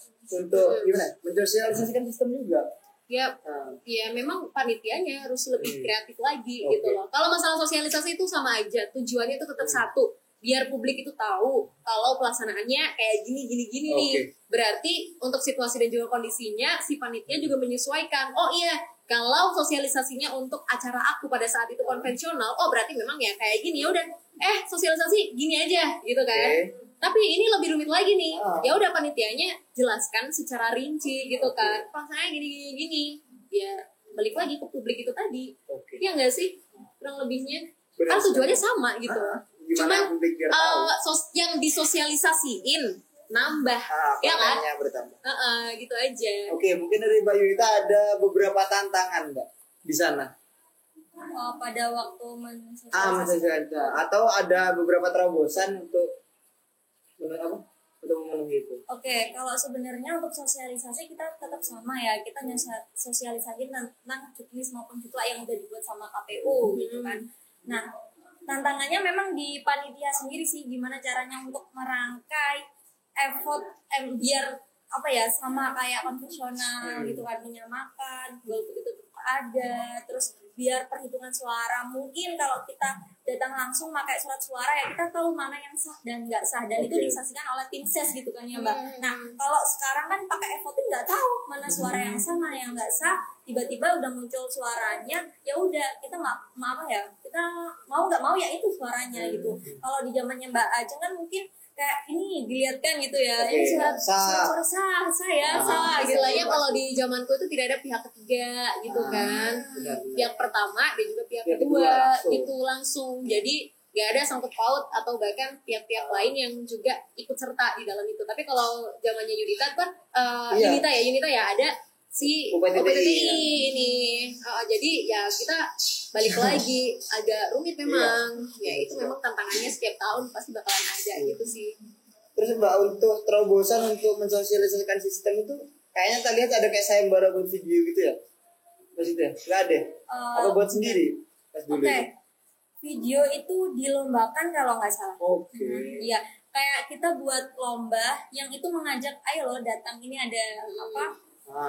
Speaker 1: untuk gimana mensosialisasikan sistem juga.
Speaker 2: Ya, ya memang panitianya harus lebih kreatif lagi gitu loh. Kalau masalah sosialisasi itu sama aja, tujuannya itu tetap satu, biar publik itu tahu kalau pelaksanaannya kayak gini nih. Berarti untuk situasi dan juga kondisinya si panitia juga menyesuaikan. Oh iya, kalau sosialisasinya untuk acara aku pada saat itu konvensional, oh berarti memang ya kayak gini, ya udah sosialisasi gini aja gitu kan. Tapi ini lebih rumit lagi nih. Ya udah panitianya jelaskan secara rinci gitu kan. Pelaksanaannya gini. Ya balik lagi ke publik itu tadi. Ya enggak sih? Kurang lebihnya. Kan tujuannya sama gitu. Cuman yang disosialisasiin nambah. Ya kan? Gitu aja.
Speaker 1: Oke, mungkin dari Mbak Yunita ada beberapa tantangan Mbak di sana.
Speaker 3: Pada waktu mensosialisasikan.
Speaker 1: Atau ada beberapa terobosan untuk memenuhi itu.
Speaker 3: Oke, kalau sebenarnya untuk sosialisasi kita tetap sama ya, kita sosialisasi tentang juknis maupun juklak yang udah dibuat sama KPU gitu kan. Nah, tantangannya memang di panitia sendiri sih, gimana caranya untuk merangkai effort biar sama kayak konvensional gitu kan, menyamakan walaupun itu tetap ada, terus biar perhitungan suara mungkin kalau kita datang langsung pakai surat suara ya kita tahu mana yang sah dan nggak sah, dan itu disaksikan oleh tim ses gitu kan ya Mbak. Nah kalau sekarang kan pakai e-voting nggak tahu mana suara yang sah mana yang nggak sah, tiba-tiba udah muncul suaranya, ya udah kita kita mau nggak mau ya itu suaranya gitu. Kalau di zamannya Mbak Ajeng kan mungkin kayak ini dilihatkan gitu ya, ini suara sah
Speaker 2: istilahnya gitu. Kalau di zamanku itu tidak ada pihak ketiga gitu kan, pihak pertama dan juga pihak kedua itu langsung, jadi gak ada sangkut paut atau bahkan pihak-pihak lain yang juga ikut serta di dalam itu. Tapi kalau zamannya Yunita kan Yunita ya ada si UPTTI ini. Jadi ya kita balik lagi agak rumit memang. Ya itu memang tantangannya setiap tahun pasti bakalan ada gitu sih.
Speaker 1: Terus Mbak, untuk terobosan untuk mensosialisasikan sistem itu kayaknya kita lihat ada kayak sayembara buat video gitu ya. Maksudnya nggak ada? Atau buat sendiri?
Speaker 3: Video itu dilombakan kalau nggak salah. Iya, kayak kita buat lomba yang itu mengajak ayo lo datang, ini ada apa,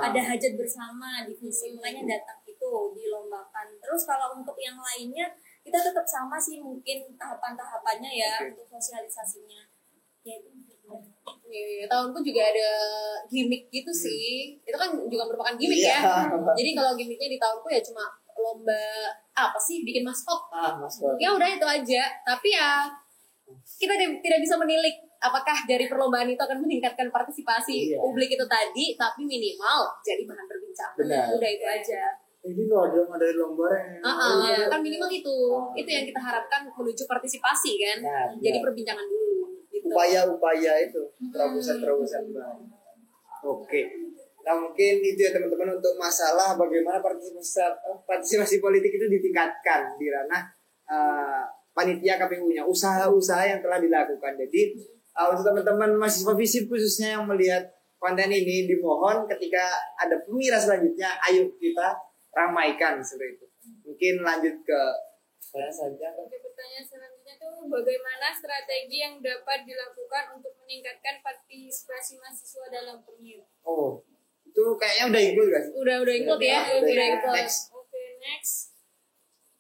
Speaker 3: ada hajat bersama di visi, makanya datang itu dilombakan. Terus kalau untuk yang lainnya kita tetap sama sih mungkin tahapan-tahapannya ya untuk sosialisasinya. Ya itu.
Speaker 2: Iya, tahunku juga ada gimmick gitu sih. Itu kan juga merupakan gimmick ya. Jadi kalau gimmicknya di tahunku ya cuma lomba apa sih, bikin maskot. Ya udah itu aja. Tapi ya kita tidak bisa menilik apakah dari perlombaan itu akan meningkatkan partisipasi publik itu tadi, tapi minimal jadi bahan perbincangan. Udah itu aja.
Speaker 1: Ini loh ada lomba
Speaker 2: kan minimal itu yang kita harapkan menuju partisipasi kan. Jadi perbincangan dulu. Gitu.
Speaker 1: Upaya-upaya itu terobosan-terobosan baru. Oke. Nah mungkin itu ya teman-teman untuk masalah bagaimana partisipasi politik itu ditingkatkan di ranah panitia KPU-nya, usaha-usaha yang telah dilakukan. Jadi untuk teman-teman mahasiswa FISIP khususnya yang melihat konten ini, dimohon ketika ada pemirsa selanjutnya, ayo kita ramaikan seperti itu. Mungkin lanjut ke saya saja.
Speaker 4: Pertanyaan selanjutnya tuh, bagaimana strategi yang dapat dilakukan untuk meningkatkan partisipasi mahasiswa dalam pemilu?
Speaker 1: Oh, itu kayaknya udah ikut guys.
Speaker 2: Udah ikut ya. Udah ikut.
Speaker 4: Oke, next.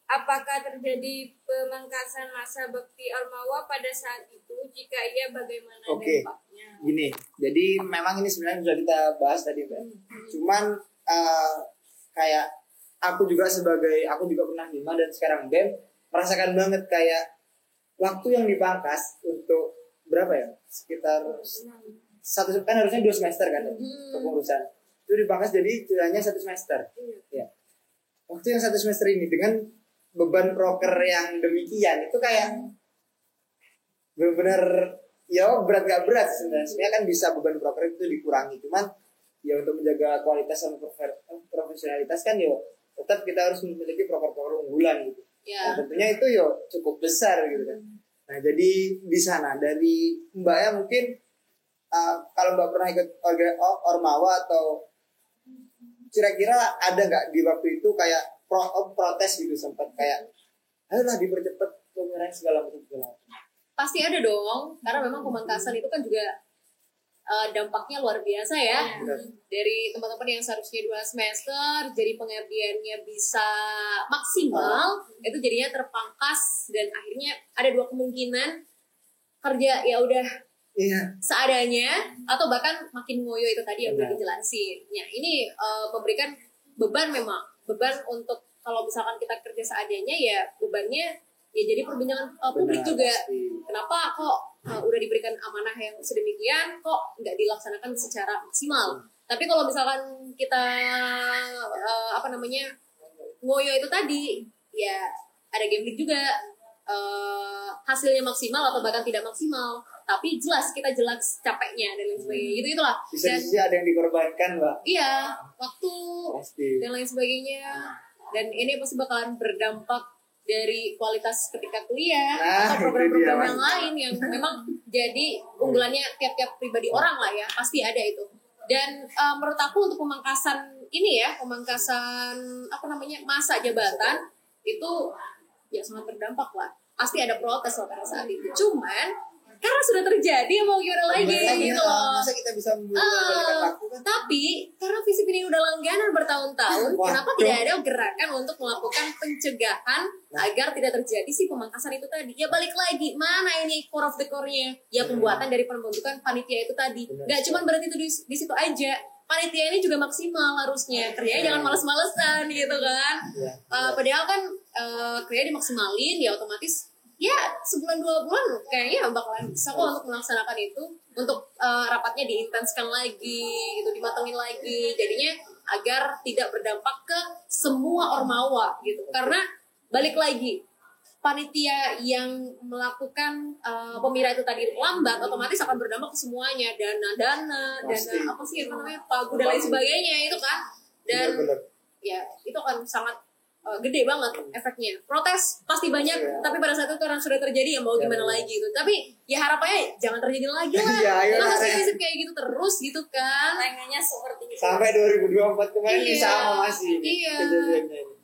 Speaker 4: Apakah terjadi pemangkasan masa bakti Ormawa pada saat itu? Jika iya, bagaimana dampaknya?
Speaker 1: Gini, jadi memang ini sebenarnya sudah kita bahas tadi, Mbak. Cuman kayak aku juga pernah hima dan sekarang BEM merasakan banget kayak waktu yang dipangkas untuk berapa ya? Sekitar kan harusnya 2 semester kan kepengurusan. Itu dipangkas jadi hanya 1 semester. Ya. Waktu yang 1 semester ini dengan beban proker yang demikian itu kayak benar-benar ya berat gak berat sebenarnya. Sebenarnya kan bisa beban proker itu dikurangi, cuman ya untuk menjaga kualitas dan profesionalitas kan ya tetap kita harus memiliki proker-proker unggulan gitu.
Speaker 2: Ya.
Speaker 1: Nah, tentunya itu ya cukup besar gitu kan. Nah jadi di sana dari Mbaknya mungkin kalau Mbak pernah ikut Ormawa atau kira-kira ada nggak di waktu itu kayak protes gitu, sempat kayak ayolah dipercepat penyerahan segala macam.
Speaker 2: Pasti ada dong, karena memang pemangkasan itu kan juga dampaknya luar biasa ya. Dari teman-teman yang seharusnya 2 semester jadi pengabdiannya bisa maksimal, itu jadinya terpangkas dan akhirnya ada 2 kemungkinan, kerja ya udah seadanya atau bahkan makin ngoyo itu tadi yang udah dijelasin. Ya ini memberikan beban untuk kalau misalkan kita kerja seadanya ya bebannya ya jadi perbincangan publik juga. Kenapa kok udah diberikan amanah yang sedemikian kok nggak dilaksanakan secara maksimal? Tapi kalau misalkan kita ngoyo itu tadi ya ada gambling juga, hasilnya maksimal atau bahkan tidak maksimal. Tapi jelas capeknya dan lain sebagainya. Itulah.
Speaker 1: Bisa ada yang dikorbankan, Mbak.
Speaker 2: Iya, waktu
Speaker 1: pasti.
Speaker 2: Dan lain sebagainya. Dan ini pasti bakalan berdampak dari kualitas ketika kuliah atau program-program yang lain yang memang jadi unggulannya tiap-tiap pribadi orang lah ya, pasti ada itu. Dan menurut aku untuk pemangkasan masa jabatan itu ya sangat berdampak lah. Pasti ada protes lah pada saat itu. Cuman karena sudah terjadi mau gimana lagi gitu loh.
Speaker 1: Masa kita bisa membalikan waktu kan?
Speaker 2: Tapi karena FISIP ini udah langganan bertahun-tahun, kenapa tidak ada gerakan untuk melakukan pencegahan agar tidak terjadi si pemangkasan itu tadi? Ya balik lagi, mana ini core of the core-nya? Ya pembuatan dari pembentukan panitia itu tadi. Gak cuma berarti itu di situ aja. Panitia ini juga maksimal harusnya. Kerjanya jangan males-malesan gitu kan. Padahal kan kerjanya dimaksimalin, ya otomatis ya sebulan 2 bulan kayaknya bakalan bisa kok untuk melaksanakan itu, untuk rapatnya diintenskan lagi, itu dimatengin lagi, jadinya agar tidak berdampak ke semua ormawa gitu. Karena balik lagi panitia yang melakukan pemira itu tadi lambat, otomatis akan berdampak ke semuanya, dana apa sih namanya pagu dan lain sebagainya itu kan. Dan ya itu akan sangat gede banget efeknya. Protes pasti banyak, tapi pada saat itu karena sudah terjadi ya mau gimana lagi gitu. Tapi ya harapannya jangan terjadi lagi lah. Masa sih kayak gitu terus gitu kan.
Speaker 3: Pengennya seperti itu.
Speaker 1: Sampai 2024 kemarin sama masih.
Speaker 2: Iya.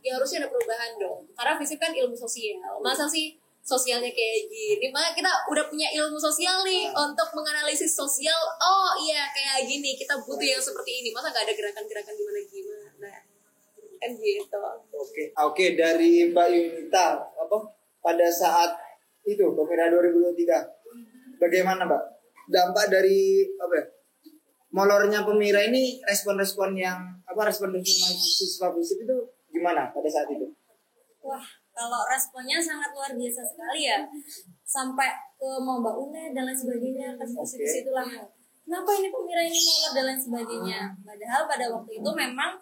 Speaker 2: Ya harusnya ada perubahan dong. Karena FISIP kan ilmu sosial. Masa sih sosialnya kayak gini, maka kita udah punya ilmu sosial nih untuk menganalisis sosial. Oh iya kayak gini, kita butuh yang seperti ini, masa nggak ada gerakan-gerakan gimana kan gitu.
Speaker 1: Oke, dari Mbak Yunita, pada saat itu Pemira 2023, bagaimana Mbak dampak dari molornya Pemira ini, respon-respon mahasiswa FISIP itu gimana pada saat itu?
Speaker 3: Wah, kalau responnya sangat luar biasa sekali ya, sampai ke mau Mbak UNED dan lain sebagainya, ke situ lah. Kenapa ini Pemira ini molor dan lain sebagainya? Padahal pada waktu itu memang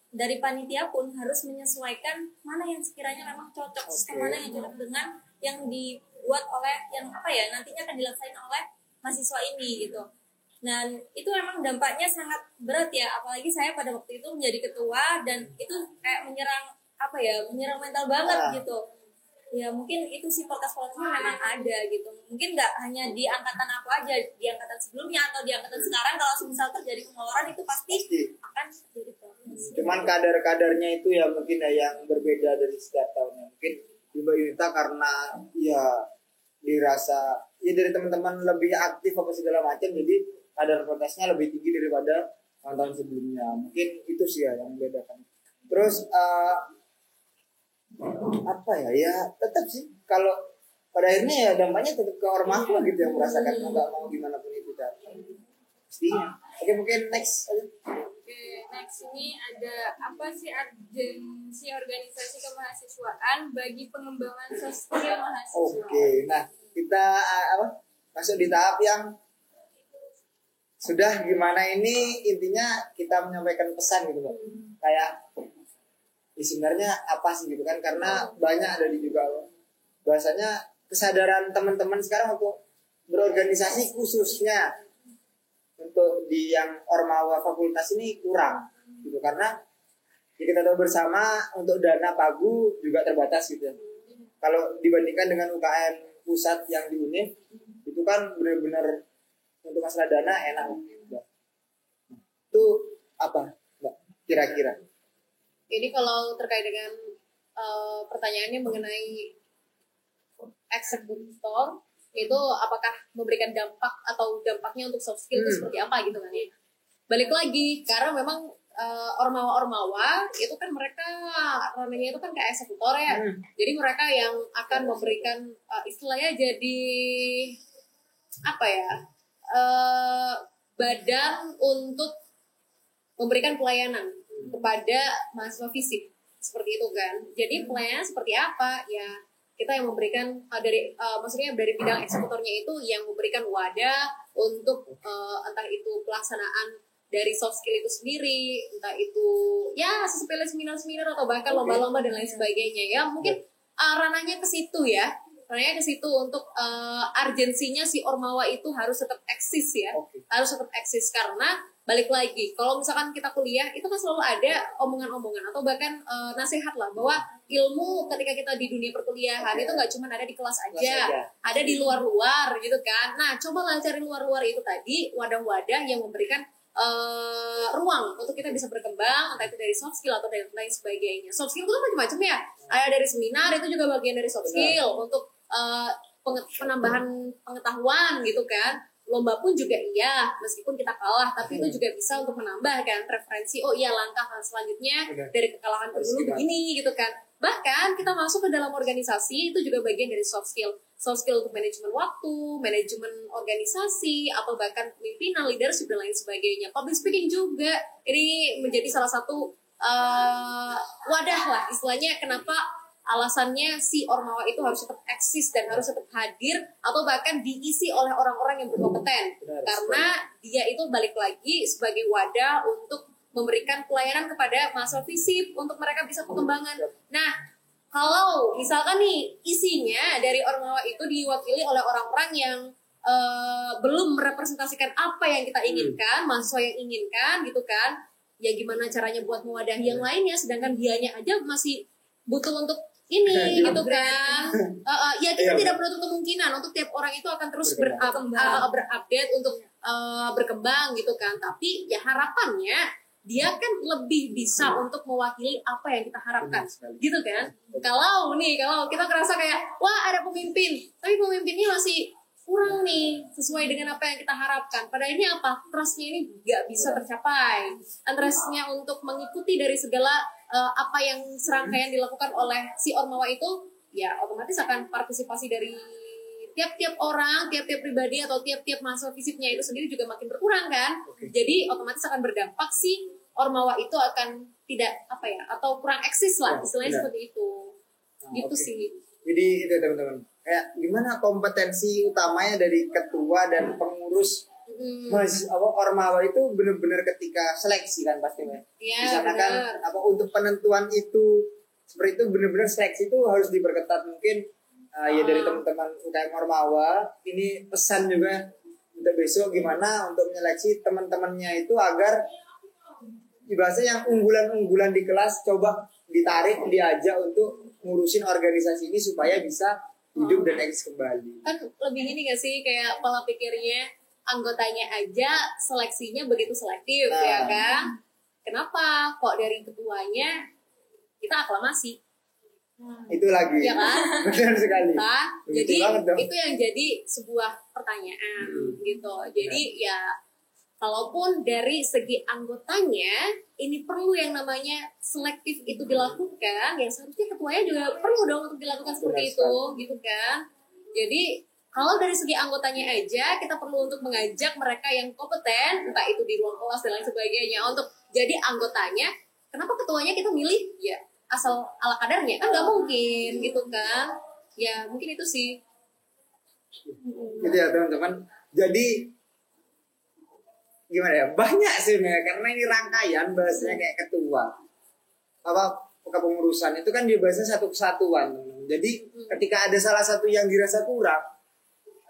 Speaker 3: dari panitia pun harus menyesuaikan mana yang sekiranya memang cocok, sistem mana yang cocok dengan yang dibuat oleh yang nantinya akan dilaksanakan oleh mahasiswa ini gitu. Dan itu memang dampaknya sangat berat ya, apalagi saya pada waktu itu menjadi ketua dan itu kayak menyerang mental banget gitu. Ya mungkin itu sih protes-protesnya memang ada gitu. Mungkin nggak hanya di angkatan aku aja, di angkatan sebelumnya atau di angkatan sekarang, kalau misal terjadi pemoloran itu pasti akan terjadi protes.
Speaker 1: Cuman kadar-kadarnya itu ya mungkin yang berbeda dari setiap tahunnya. Mungkin di Mbak Yunita karena ya dirasa ya dari teman-teman lebih aktif apa segala macam, jadi kadar protesnya lebih tinggi daripada tahun-tahun sebelumnya. Mungkin itu sih ya yang membedakan. Terus tetap sih kalau pada akhirnya ya dampaknya tetap ke ormasnya gitu yang merasakan, nggak mau gimana pun itu kan pastinya. Oke, mungkin next aja.
Speaker 4: Oke, next ini ada apa sih urgensi organisasi kemahasiswaan bagi pengembangan sosial mahasiswa?
Speaker 1: Oke, nah kita masuk di tahap yang sudah gimana ini, intinya kita menyampaikan pesan gitu Pak. Kayak sebenarnya apa sih gitu kan, karena banyak ada di juga bahasanya kesadaran teman-teman sekarang untuk berorganisasi khususnya untuk di yang Ormawa fakultas ini kurang gitu, karena ya kita tahu bersama untuk dana pagu juga terbatas gitu. Kalau dibandingkan dengan UKM pusat yang di UNIF itu kan benar-benar untuk masalah dana enak. Itu apa Mbak kira-kira?
Speaker 2: Jadi kalau terkait dengan pertanyaannya mengenai eksekutor itu apakah memberikan dampak atau dampaknya untuk soft skill itu seperti apa gitu kan ya. Balik lagi karena memang ormawa-ormawa itu kan mereka namanya itu kan kayak eksekutor ya. Jadi mereka yang akan memberikan istilahnya jadi badan untuk memberikan pelayanan kepada mahasiswa FISIP seperti itu kan. Jadi pelayanan seperti apa ya, kita yang memberikan maksudnya dari bidang eksekutornya itu yang memberikan wadah untuk entah itu pelaksanaan dari soft skill itu sendiri, entah itu ya sepele seminar-seminar atau bahkan lomba-lomba dan lain sebagainya ya. Mungkin ranahnya ke situ ya. Ranahnya ke situ untuk urgensinya si Ormawa itu harus tetap eksis ya. Harus tetap eksis karena balik lagi, kalau misalkan kita kuliah itu kan selalu ada omongan-omongan atau bahkan nasihat lah bahwa ilmu ketika kita di dunia perkuliahan itu nggak cuma ada di kelas aja, ada di luar-luar gitu kan. Nah, cobalah cari luar-luar itu tadi wadah-wadah yang memberikan ruang untuk kita bisa berkembang, entah itu dari soft skill atau dari lain sebagainya. Soft skill itu kan macam-macam ya. Ada dari seminar itu juga bagian dari soft skill untuk penambahan pengetahuan gitu kan. Lomba pun juga iya, meskipun kita kalah, tapi itu juga bisa untuk menambahkan referensi. Oh iya, langkah selanjutnya dari kekalahan dulu begini gitu kan. Bahkan kita masuk ke dalam organisasi itu juga bagian dari soft skill. Soft skill untuk manajemen waktu, manajemen organisasi, atau bahkan pemimpinan, leadership dan lain sebagainya. Public speaking juga ini menjadi salah satu wadah lah istilahnya. Kenapa alasannya si Ormawa itu harus tetap eksis dan harus tetap hadir atau bahkan diisi oleh orang-orang yang berkompeten. Karena dia itu balik lagi sebagai wadah untuk memberikan pelayanan kepada mahasiswa FISIP untuk mereka bisa pengembangan. Nah, kalau misalkan nih isinya dari Ormawa itu diwakili oleh orang-orang yang belum merepresentasikan apa yang kita inginkan, mahasiswa yang inginkan gitu kan, ya gimana caranya buat mewadahi yang lainnya, sedangkan dianya aja masih butuh untuk ini gitu kan. Ya kita tidak menutup kemungkinan untuk tiap orang itu akan terus berupdate untuk berkembang gitu kan. Tapi ya harapannya dia kan lebih bisa untuk mewakili apa yang kita harapkan, gitu kan? Kalau kita kerasa kayak wah ada pemimpin, tapi pemimpinnya masih kurang nih sesuai dengan apa yang kita harapkan. Pada ini apa? Trustnya ini nggak bisa tercapai. Trustnya untuk mengikuti dari segala apa yang serangkaian dilakukan oleh si Ormawa itu, ya otomatis akan partisipasi dari tiap-tiap orang, tiap-tiap pribadi atau tiap-tiap mahasiswa FISIPnya itu sendiri juga makin berkurang kan. Jadi otomatis akan berdampak si Ormawa itu akan tidak atau kurang eksis lah, istilahnya seperti itu. Gitu sih.
Speaker 1: Jadi itu teman-teman, kayak gimana kompetensi utamanya dari ketua dan pengurus Ormawa itu benar-benar ketika seleksi kan pastinya. Misalkan kan untuk penentuan itu seperti itu benar-benar seleksi itu harus diperketat mungkin. Ya dari teman-teman UKM Ormawa ini pesan juga untuk besok gimana untuk menyeleksi teman-temannya itu agar bahasa yang unggulan-unggulan di kelas coba ditarik, diajak untuk ngurusin organisasi ini supaya bisa hidup dan eksis kembali.
Speaker 2: Kan lebih ini gak sih kayak pola pikirnya anggotanya aja seleksinya begitu selektif ya kan? Kenapa kok dari ketuanya kita aklamasi?
Speaker 1: Itu lagi
Speaker 2: ya kan?
Speaker 1: Benar sekali.
Speaker 2: Jadi itu yang jadi sebuah pertanyaan gitu. Jadi ya kalaupun dari segi anggotanya ini perlu yang namanya selektif itu dilakukan, ya seharusnya ketuanya juga perlu dong untuk dilakukan seperti itu gitu kan. Jadi kalau dari segi anggotanya aja kita perlu untuk mengajak mereka yang kompeten, entah itu di ruang kelas dan lain sebagainya untuk jadi anggotanya. Kenapa ketuanya kita milih? Ya asal ala kadarnya kan nggak mungkin gitu kan. Ya mungkin itu sih.
Speaker 1: Gitu ya teman-teman. Jadi gimana ya, banyak sih karena ini rangkaian bahasanya kayak ketua kepengurusan itu kan dia bahasanya satu kesatuan. Jadi ketika ada salah satu yang dirasa kurang,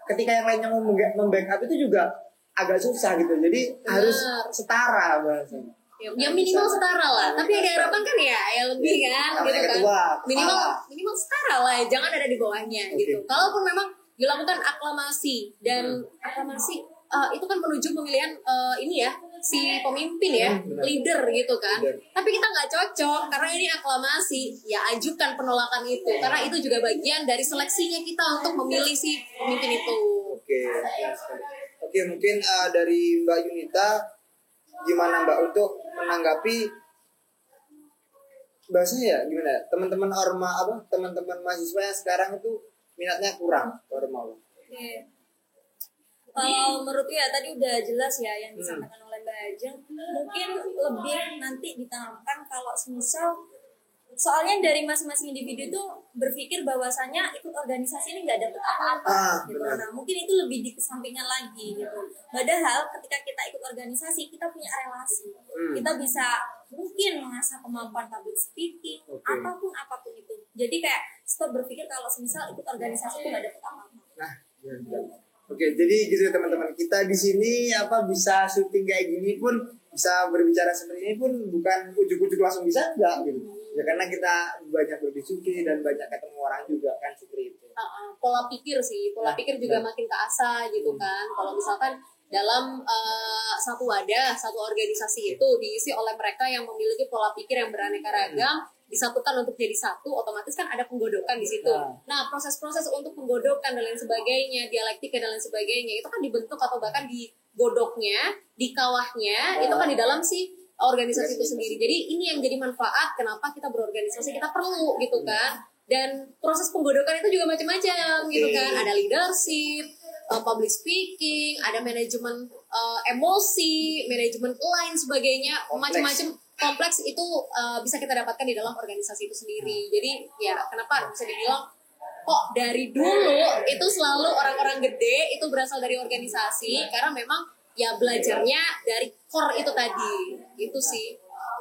Speaker 1: ketika yang lainnya mau membackup itu juga agak susah gitu. Jadi harus setara bahasanya.
Speaker 2: Ya minimal setara lah. Tapi yang diharapkan kan ya lebih kan gitu kan.
Speaker 1: Ketua,
Speaker 2: minimal setara lah, jangan ada di bawahnya gitu. Kalaupun memang dilakukan aklamasi dan aklamasi itu kan menuju pemilihan ini ya si pemimpin ya, leader gitu kan. Tapi kita nggak cocok karena ini aklamasi, ya ajukan penolakan itu karena itu juga bagian dari seleksinya kita untuk memilih si pemimpin itu.
Speaker 1: Oke, mungkin dari Mbak Yunita gimana Mbak untuk menanggapi bahasanya ya gimana teman-teman teman-teman mahasiswa yang sekarang itu minatnya kurang Ormawa.
Speaker 3: Kalau menurutku ya tadi udah jelas ya yang disampaikan oleh Mbak Ajeng. Mungkin lebih nanti ditanamkan kalau semisal soalnya dari masing-masing individu itu berpikir bahwasannya ikut organisasi ini nggak dapat apa-apa gitu. Nah mungkin itu lebih dikesampingkan lagi gitu. Padahal ketika kita ikut organisasi kita punya relasi, kita bisa mungkin mengasah kemampuan public speaking, apapun itu. Jadi kayak stop berpikir kalau semisal ikut organisasi itu nggak dapat apa-apa.
Speaker 1: Oke, jadi gitu teman-teman, kita di sini bisa syuting kayak gini pun, bisa berbicara seperti ini pun bukan ujuk-ujuk langsung bisa enggak gitu. Ya karena kita banyak berdiskusi dan banyak ketemu orang juga kan seperti itu.
Speaker 2: Pola pikir pikir juga makin keasah gitu kan. Kalau misalkan dalam satu wadah, satu organisasi itu diisi oleh mereka yang memiliki pola pikir yang beraneka ragam, disatukan untuk jadi satu, otomatis kan ada penggodokan di situ. Nah, proses-proses untuk penggodokan dan lain sebagainya, dialektika dan lain sebagainya, itu kan dibentuk atau bahkan digodoknya, di kawahnya, itu kan di dalam si organisasi itu sendiri. Jadi ini yang jadi manfaat kenapa kita berorganisasi, kita perlu gitu kan. Dan proses penggodokan itu juga macam-macam gitu kan. Ada leadership, public speaking, ada manajemen emosi, manajemen lain sebagainya, macam-macam kompleks itu bisa kita dapatkan di dalam organisasi itu sendiri. Jadi ya kenapa bisa dibilang kok dari dulu itu selalu orang-orang gede itu berasal dari organisasi karena memang ya belajarnya dari core itu tadi. Itu sih.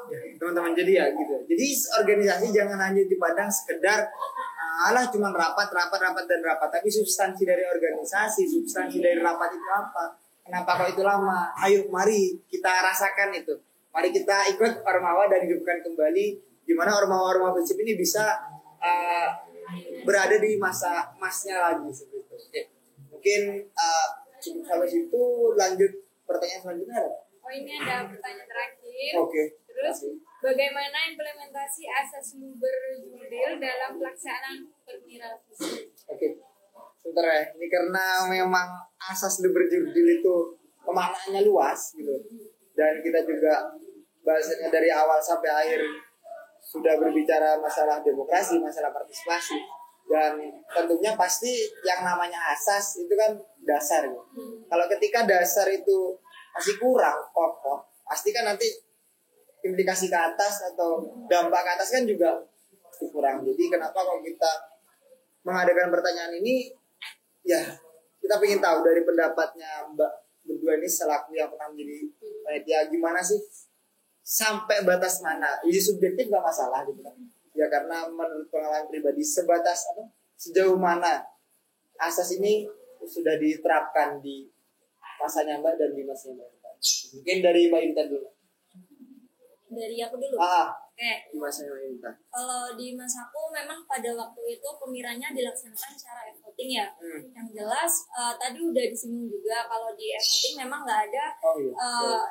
Speaker 1: Ya, teman-teman jadi ya gitu. Jadi organisasi jangan hanya dipandang sekedar cuma rapat, tapi substansi dari organisasi, substansi dari rapat itu apa? Kenapa kok itu lama? Ayo mari kita rasakan itu. Mari kita ikut Ormawa dan hidupkan kembali di mana Ormawa FISIP ini bisa berada di masa emasnya lagi seperti itu. Oke. Mungkin cukup sampai situ, lanjut pertanyaan selanjutnya ada?
Speaker 4: Oh, ini ada pertanyaan terakhir.
Speaker 1: Oke.
Speaker 4: Terus, bagaimana implementasi asas luber jurdil dalam pelaksanaan perwira fisik?
Speaker 1: Oke. Sebentar ya. Ini karena memang asas berjurdil itu pemaknaannya luas gitu. Dan kita juga bahasanya dari awal sampai akhir sudah berbicara masalah demokrasi, masalah partisipasi. Dan tentunya pasti yang namanya asas itu kan dasar gitu. Kalau ketika dasar itu masih kurang kokoh, pasti kan nanti implikasi ke atas atau dampak ke atas kan juga pasti kurang. Jadi kenapa kalau kita mengadakan pertanyaan ini, ya kita ingin tahu dari pendapatnya Mbak berdua ini selaku yang pernah menjadi panitia, gimana sih sampai batas mana? Ini subjektif gak masalah gitu kan. Ya karena menurut pengalaman pribadi sebatas apa? Sejauh mana asas ini sudah diterapkan di masanya Mbak dan di masanya Mbak. Mungkin dari Mbak Intan dulu.
Speaker 3: Dari aku dulu.
Speaker 1: Oke. Di masanya Mbak Intan.
Speaker 3: Kalau di masaku memang pada waktu itu pemiranya dilaksanakan secara e-voting ya. Yang jelas tadi udah disinggung juga kalau di e-voting memang nggak ada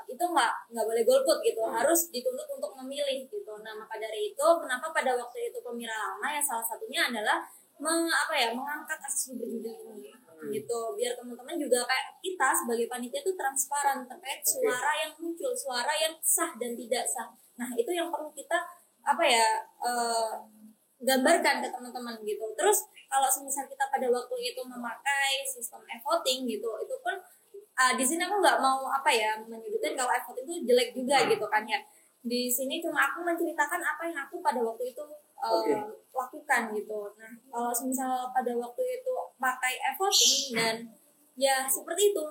Speaker 3: itu nggak boleh golput gitu, harus dituntut untuk memilih gitu. Nah maka dari itu kenapa pada waktu itu pemira lama ya salah satunya adalah mengangkat asas berjudul ini gitu, biar teman-teman juga kayak kita sebagai panitia itu transparan terkait suara yang muncul, suara yang sah dan tidak sah. Nah itu yang perlu kita gambarkan ke teman-teman gitu. Terus kalau misal kita pada waktu itu memakai sistem e-voting gitu, itu pun di sini aku nggak mau menyudutkan kalau e-voting itu jelek juga gitu kan ya. Di sini cuma aku menceritakan apa yang aku pada waktu itu lakukan gitu. Nah kalau misal pada waktu itu pakai e-voting dan ya seperti itu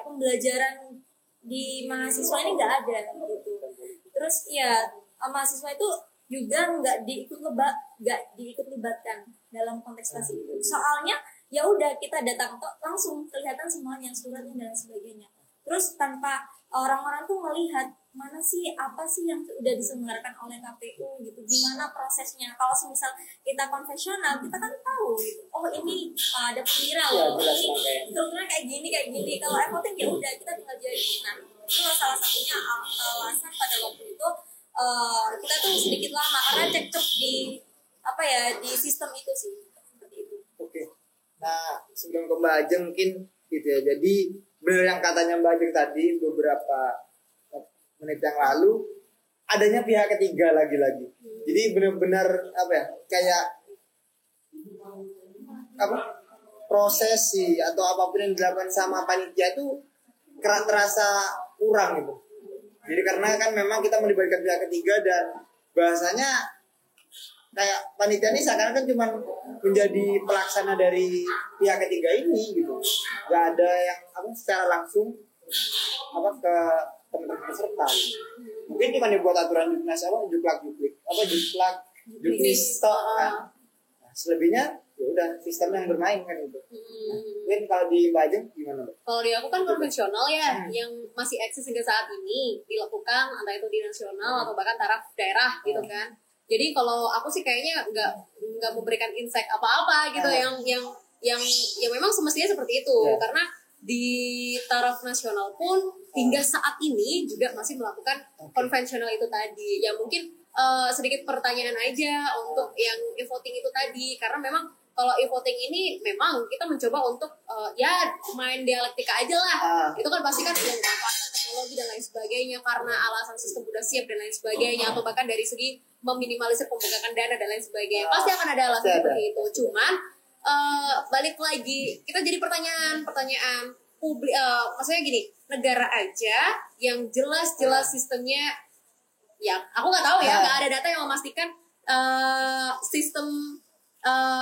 Speaker 3: pembelajaran di mahasiswa ini nggak ada gitu. Terus ya mahasiswa itu juga nggak diikut libatkan dalam kontestasi itu. Soalnya ya udah kita datang langsung kelihatan semuanya suratnya dan sebagainya. Terus tanpa orang-orang tuh melihat mana sih apa sih yang sudah diselenggarakan oleh KPU gitu, gimana prosesnya. Kalau misal kita konvensional kita kan tahu gitu, oh ini ada pemira loh, ini strukturnya kayak gini. Kalau e-voting ya udah kita tinggal jadi. Nah itu salah satunya alasan pada waktu itu kita tuh sedikit lama karena cekcok di di sistem itu sih seperti itu.
Speaker 1: Oke. Nah sebelum ke Mbak Ajeng mungkin gitu ya. Jadi benar yang katanya Mbak Ajeng tadi beberapa menit yang lalu adanya pihak ketiga lagi-lagi. Jadi benar-benar kayak prosesi atau apapun yang dilakukan sama panitia itu terasa kurang gitu. Jadi karena kan memang kita melibatkan pihak ketiga dan bahasanya kayak panitia ini seakan-akan cuma menjadi pelaksana dari pihak ketiga ini gitu. Gak ada yang secara langsung ke teman-teman peserta. Mungkin cuma dibuat aturan juknis kan. Nah, selebihnya ya udah sistem yang bermain kan itu. Mungkin kalau di Mbak Ajeng gimana, Mbak?
Speaker 2: Kalau di aku kan konvensional ya, yang masih eksis hingga saat ini dilakukan entah itu di nasional atau bahkan taraf daerah gitu kan. Jadi kalau aku sih kayaknya nggak memberikan insight apa-apa gitu yang memang semestinya seperti itu karena di taraf nasional pun hingga saat ini juga masih melakukan konvensional itu tadi. Ya mungkin sedikit pertanyaan aja untuk yang e-voting itu tadi, karena memang kalau e-voting ini memang kita mencoba untuk main dialektika aja lah. Itu kan pasti kan memanfaatkan teknologi dan lain sebagainya karena alasan sistem udah siap dan lain sebagainya, atau bahkan dari segi meminimalisir pembengkakan dana dan lain sebagainya. Pasti akan ada alasan seperti itu. Cuman balik lagi kita jadi pertanyaan publik, maksudnya gini, negara aja yang jelas sistemnya ya aku nggak tahu ya, nggak ada data yang memastikan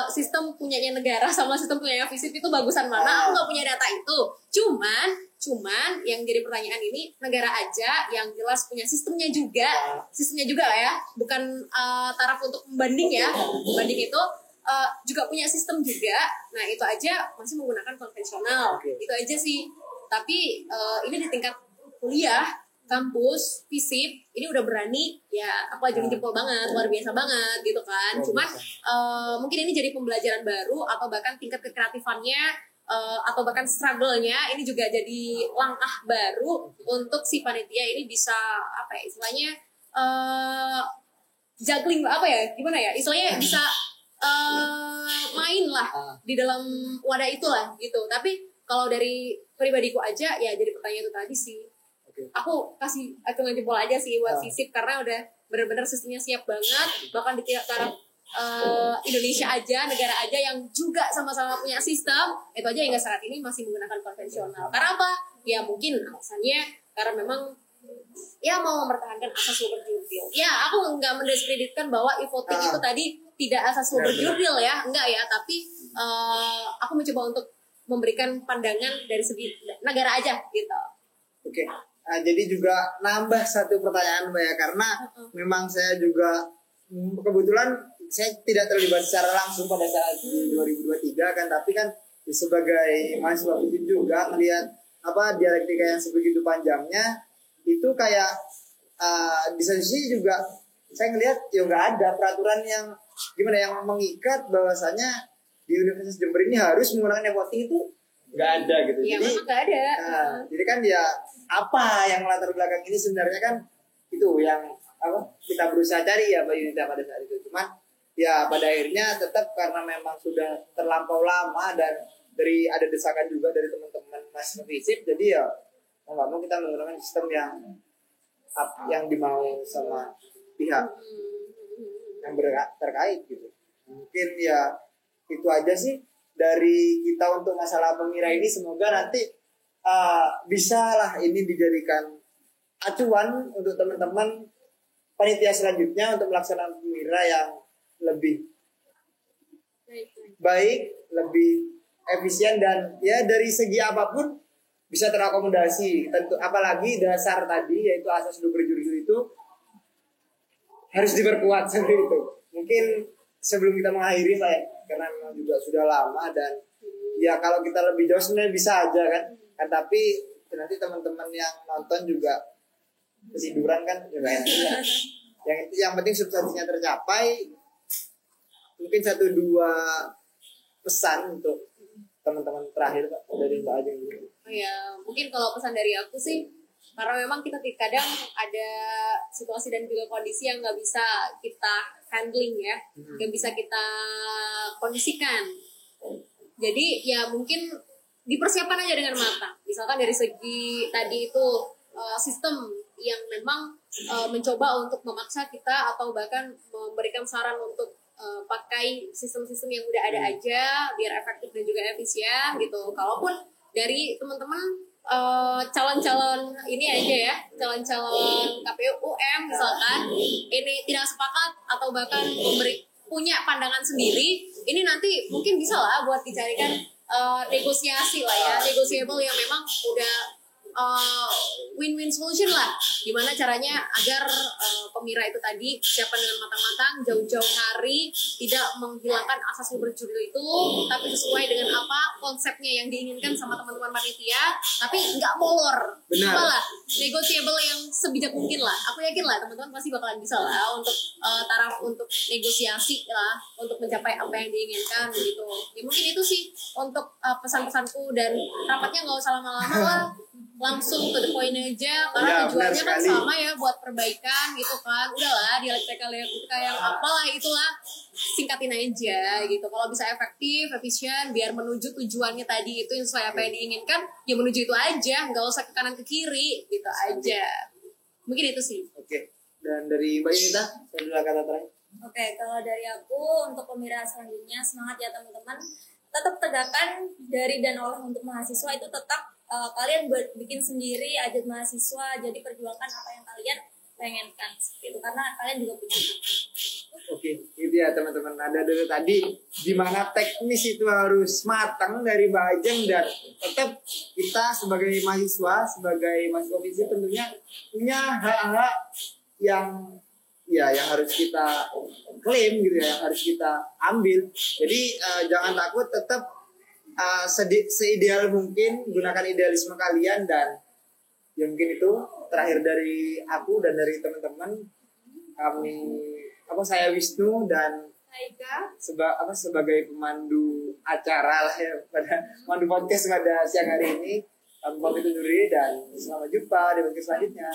Speaker 2: sistem punyanya negara sama sistem punyanya FISIP itu bagusan mana. Aku nggak punya data itu. Cuman yang jadi pertanyaan ini, negara aja yang jelas punya sistemnya juga lah ya, bukan taraf untuk membanding ya, banding itu juga punya sistem juga. Nah itu aja masih menggunakan konvensional. Itu aja sih. Tapi ini di tingkat kuliah, kampus, FISIP ini udah berani ya, aku ajuin jempol banget, luar biasa banget gitu kan. Cuman mungkin ini jadi pembelajaran baru atau bahkan tingkat kekreatifannya atau bahkan struggle-nya ini juga jadi langkah baru untuk si panitia ini bisa apa ya istilahnya juggling apa ya gimana ya istilahnya bisa main lah di dalam wadah itulah gitu. Tapi kalau dari pribadiku aja ya jadi pertanyaan itu tadi sih. Aku kasih hitungan jempol aja sih buat FISIP karena udah benar-benar sistemnya siap banget. Bahkan di tiap taraf Indonesia aja, negara aja yang juga sama-sama punya sistem, itu aja hingga saat ini masih menggunakan konvensional. Karena apa? Ya mungkin alasannya karena memang ya mau mempertahankan asas berjurdil. Ya aku nggak mendiskreditkan bahwa e-voting itu tadi tidak asas berjurdil ya, enggak ya. Tapi aku mencoba untuk memberikan pandangan dari segi negara aja gitu.
Speaker 1: Oke. Nah, jadi juga nambah satu pertanyaan Mbak ya, karena memang saya juga kebetulan saya tidak terlibat secara langsung pada saat di 2023 kan, tapi kan sebagai mahasiswa FISIP juga melihat apa dialektika yang sebegitu panjangnya itu kayak di sisi juga saya ngelihat ya nggak ada peraturan yang gimana yang mengikat bahwasanya di Universitas Jember ini harus menggunakan e-voting itu nggak ada gitu.
Speaker 2: Ya,
Speaker 1: jadi
Speaker 2: nggak ada.
Speaker 1: Jadi kan ya apa yang latar belakang ini sebenarnya kan itu yang apa kita berusaha cari ya Mbak Yunita pada saat itu. Cuman ya pada akhirnya tetap karena memang sudah terlampau lama dan dari ada desakan juga dari teman-teman mahasiswa FISIP, jadi ya mau nggak mau kita menggunakan sistem yang dimau sama pihak yang terkait gitu. Mungkin ya itu aja sih dari kita untuk masalah Pemira ini. Semoga nanti bisa lah ini dijadikan acuan untuk teman-teman panitia selanjutnya untuk melaksanakan Pemira yang lebih baik, lebih efisien dan ya dari segi apapun bisa terakomodasi. Tentu apalagi dasar tadi yaitu asas berjurdil itu harus diperkuat seperti itu. Mungkin sebelum kita mengakhiri Pak ya, karena memang juga sudah lama dan ya kalau kita lebih jauh sebenarnya bisa aja kan tapi nanti teman-teman yang nonton juga ketiduran kan juga enak. Yang penting substansinya tercapai. Mungkin 1-2 pesan untuk teman-teman terakhir Pak dari Mbak Ajeng dulu.
Speaker 2: Oh ya, mungkin kalau pesan dari aku sih karena memang kita kadang ada situasi dan juga kondisi yang nggak bisa kita handling ya, nggak bisa kita kondisikan. Jadi ya mungkin dipersiapkan aja dengan matang. Misalkan dari segi tadi itu sistem yang memang mencoba untuk memaksa kita atau bahkan memberikan saran untuk pakai sistem-sistem yang udah ada aja biar efektif dan juga efisien gitu. Kalaupun dari teman-teman calon-calon ini aja ya, calon-calon KPU UM misalkan ini tidak sepakat atau bahkan punya pandangan sendiri, ini nanti mungkin bisa lah buat dicarikan negosiasi lah ya, negotiable yang memang udah win-win solution lah. Gimana caranya agar Pemira itu tadi siapkan dengan matang-matang jauh-jauh hari, tidak menghilangkan asas berjurdil itu, tapi sesuai dengan apa konsepnya yang diinginkan sama teman-teman panitia, tapi nggak molor. Apalah negotiable yang sebijak mungkin lah. Aku yakin lah teman-teman pasti bakalan bisa lah untuk taraf untuk negosiasi lah untuk mencapai apa yang diinginkan gitu. Ya mungkin itu sih untuk pesan-pesanku dan rapatnya nggak usah lama-lama lah. Langsung to the point aja karena tujuannya kan sama ya buat perbaikan gitu kan. Udahlah dialektika yang apalah itulah singkatin aja gitu. Kalau bisa efektif, efisien biar menuju tujuannya tadi itu yang sesuai apa yang diinginkan, ya menuju itu aja, nggak usah ke kanan ke kiri gitu aja. Mungkin itu sih.
Speaker 1: Oke. Dan dari Mbak Yunita, saya dulu kata terakhir.
Speaker 3: Oke, kalau dari aku untuk Pemira selanjutnya semangat ya teman-teman. Tetap tegakkan dari dan oleh untuk mahasiswa itu tetap kalian bikin sendiri ajat mahasiswa, jadi perjuangkan apa yang kalian pengenkan itu karena kalian juga punya hak.
Speaker 1: Oke, itu ya teman-teman. Ada dulu tadi di mana teknis itu harus matang dari Mbak Ajeng dan tetap kita sebagai mahasiswa FISIP tentunya punya hak-hak yang harus kita klaim gitu ya, yang harus kita ambil. Jadi jangan takut, tetap seideal mungkin gunakan idealisme kalian dan ya mungkin itu terakhir dari aku dan dari teman-teman saya Wisnu dan
Speaker 3: Aika.
Speaker 1: Sebagai pemandu acara lah ya pada pemandu podcast pada siang hari ini. Kami pamit undur diri dan selamat jumpa di podcast selanjutnya.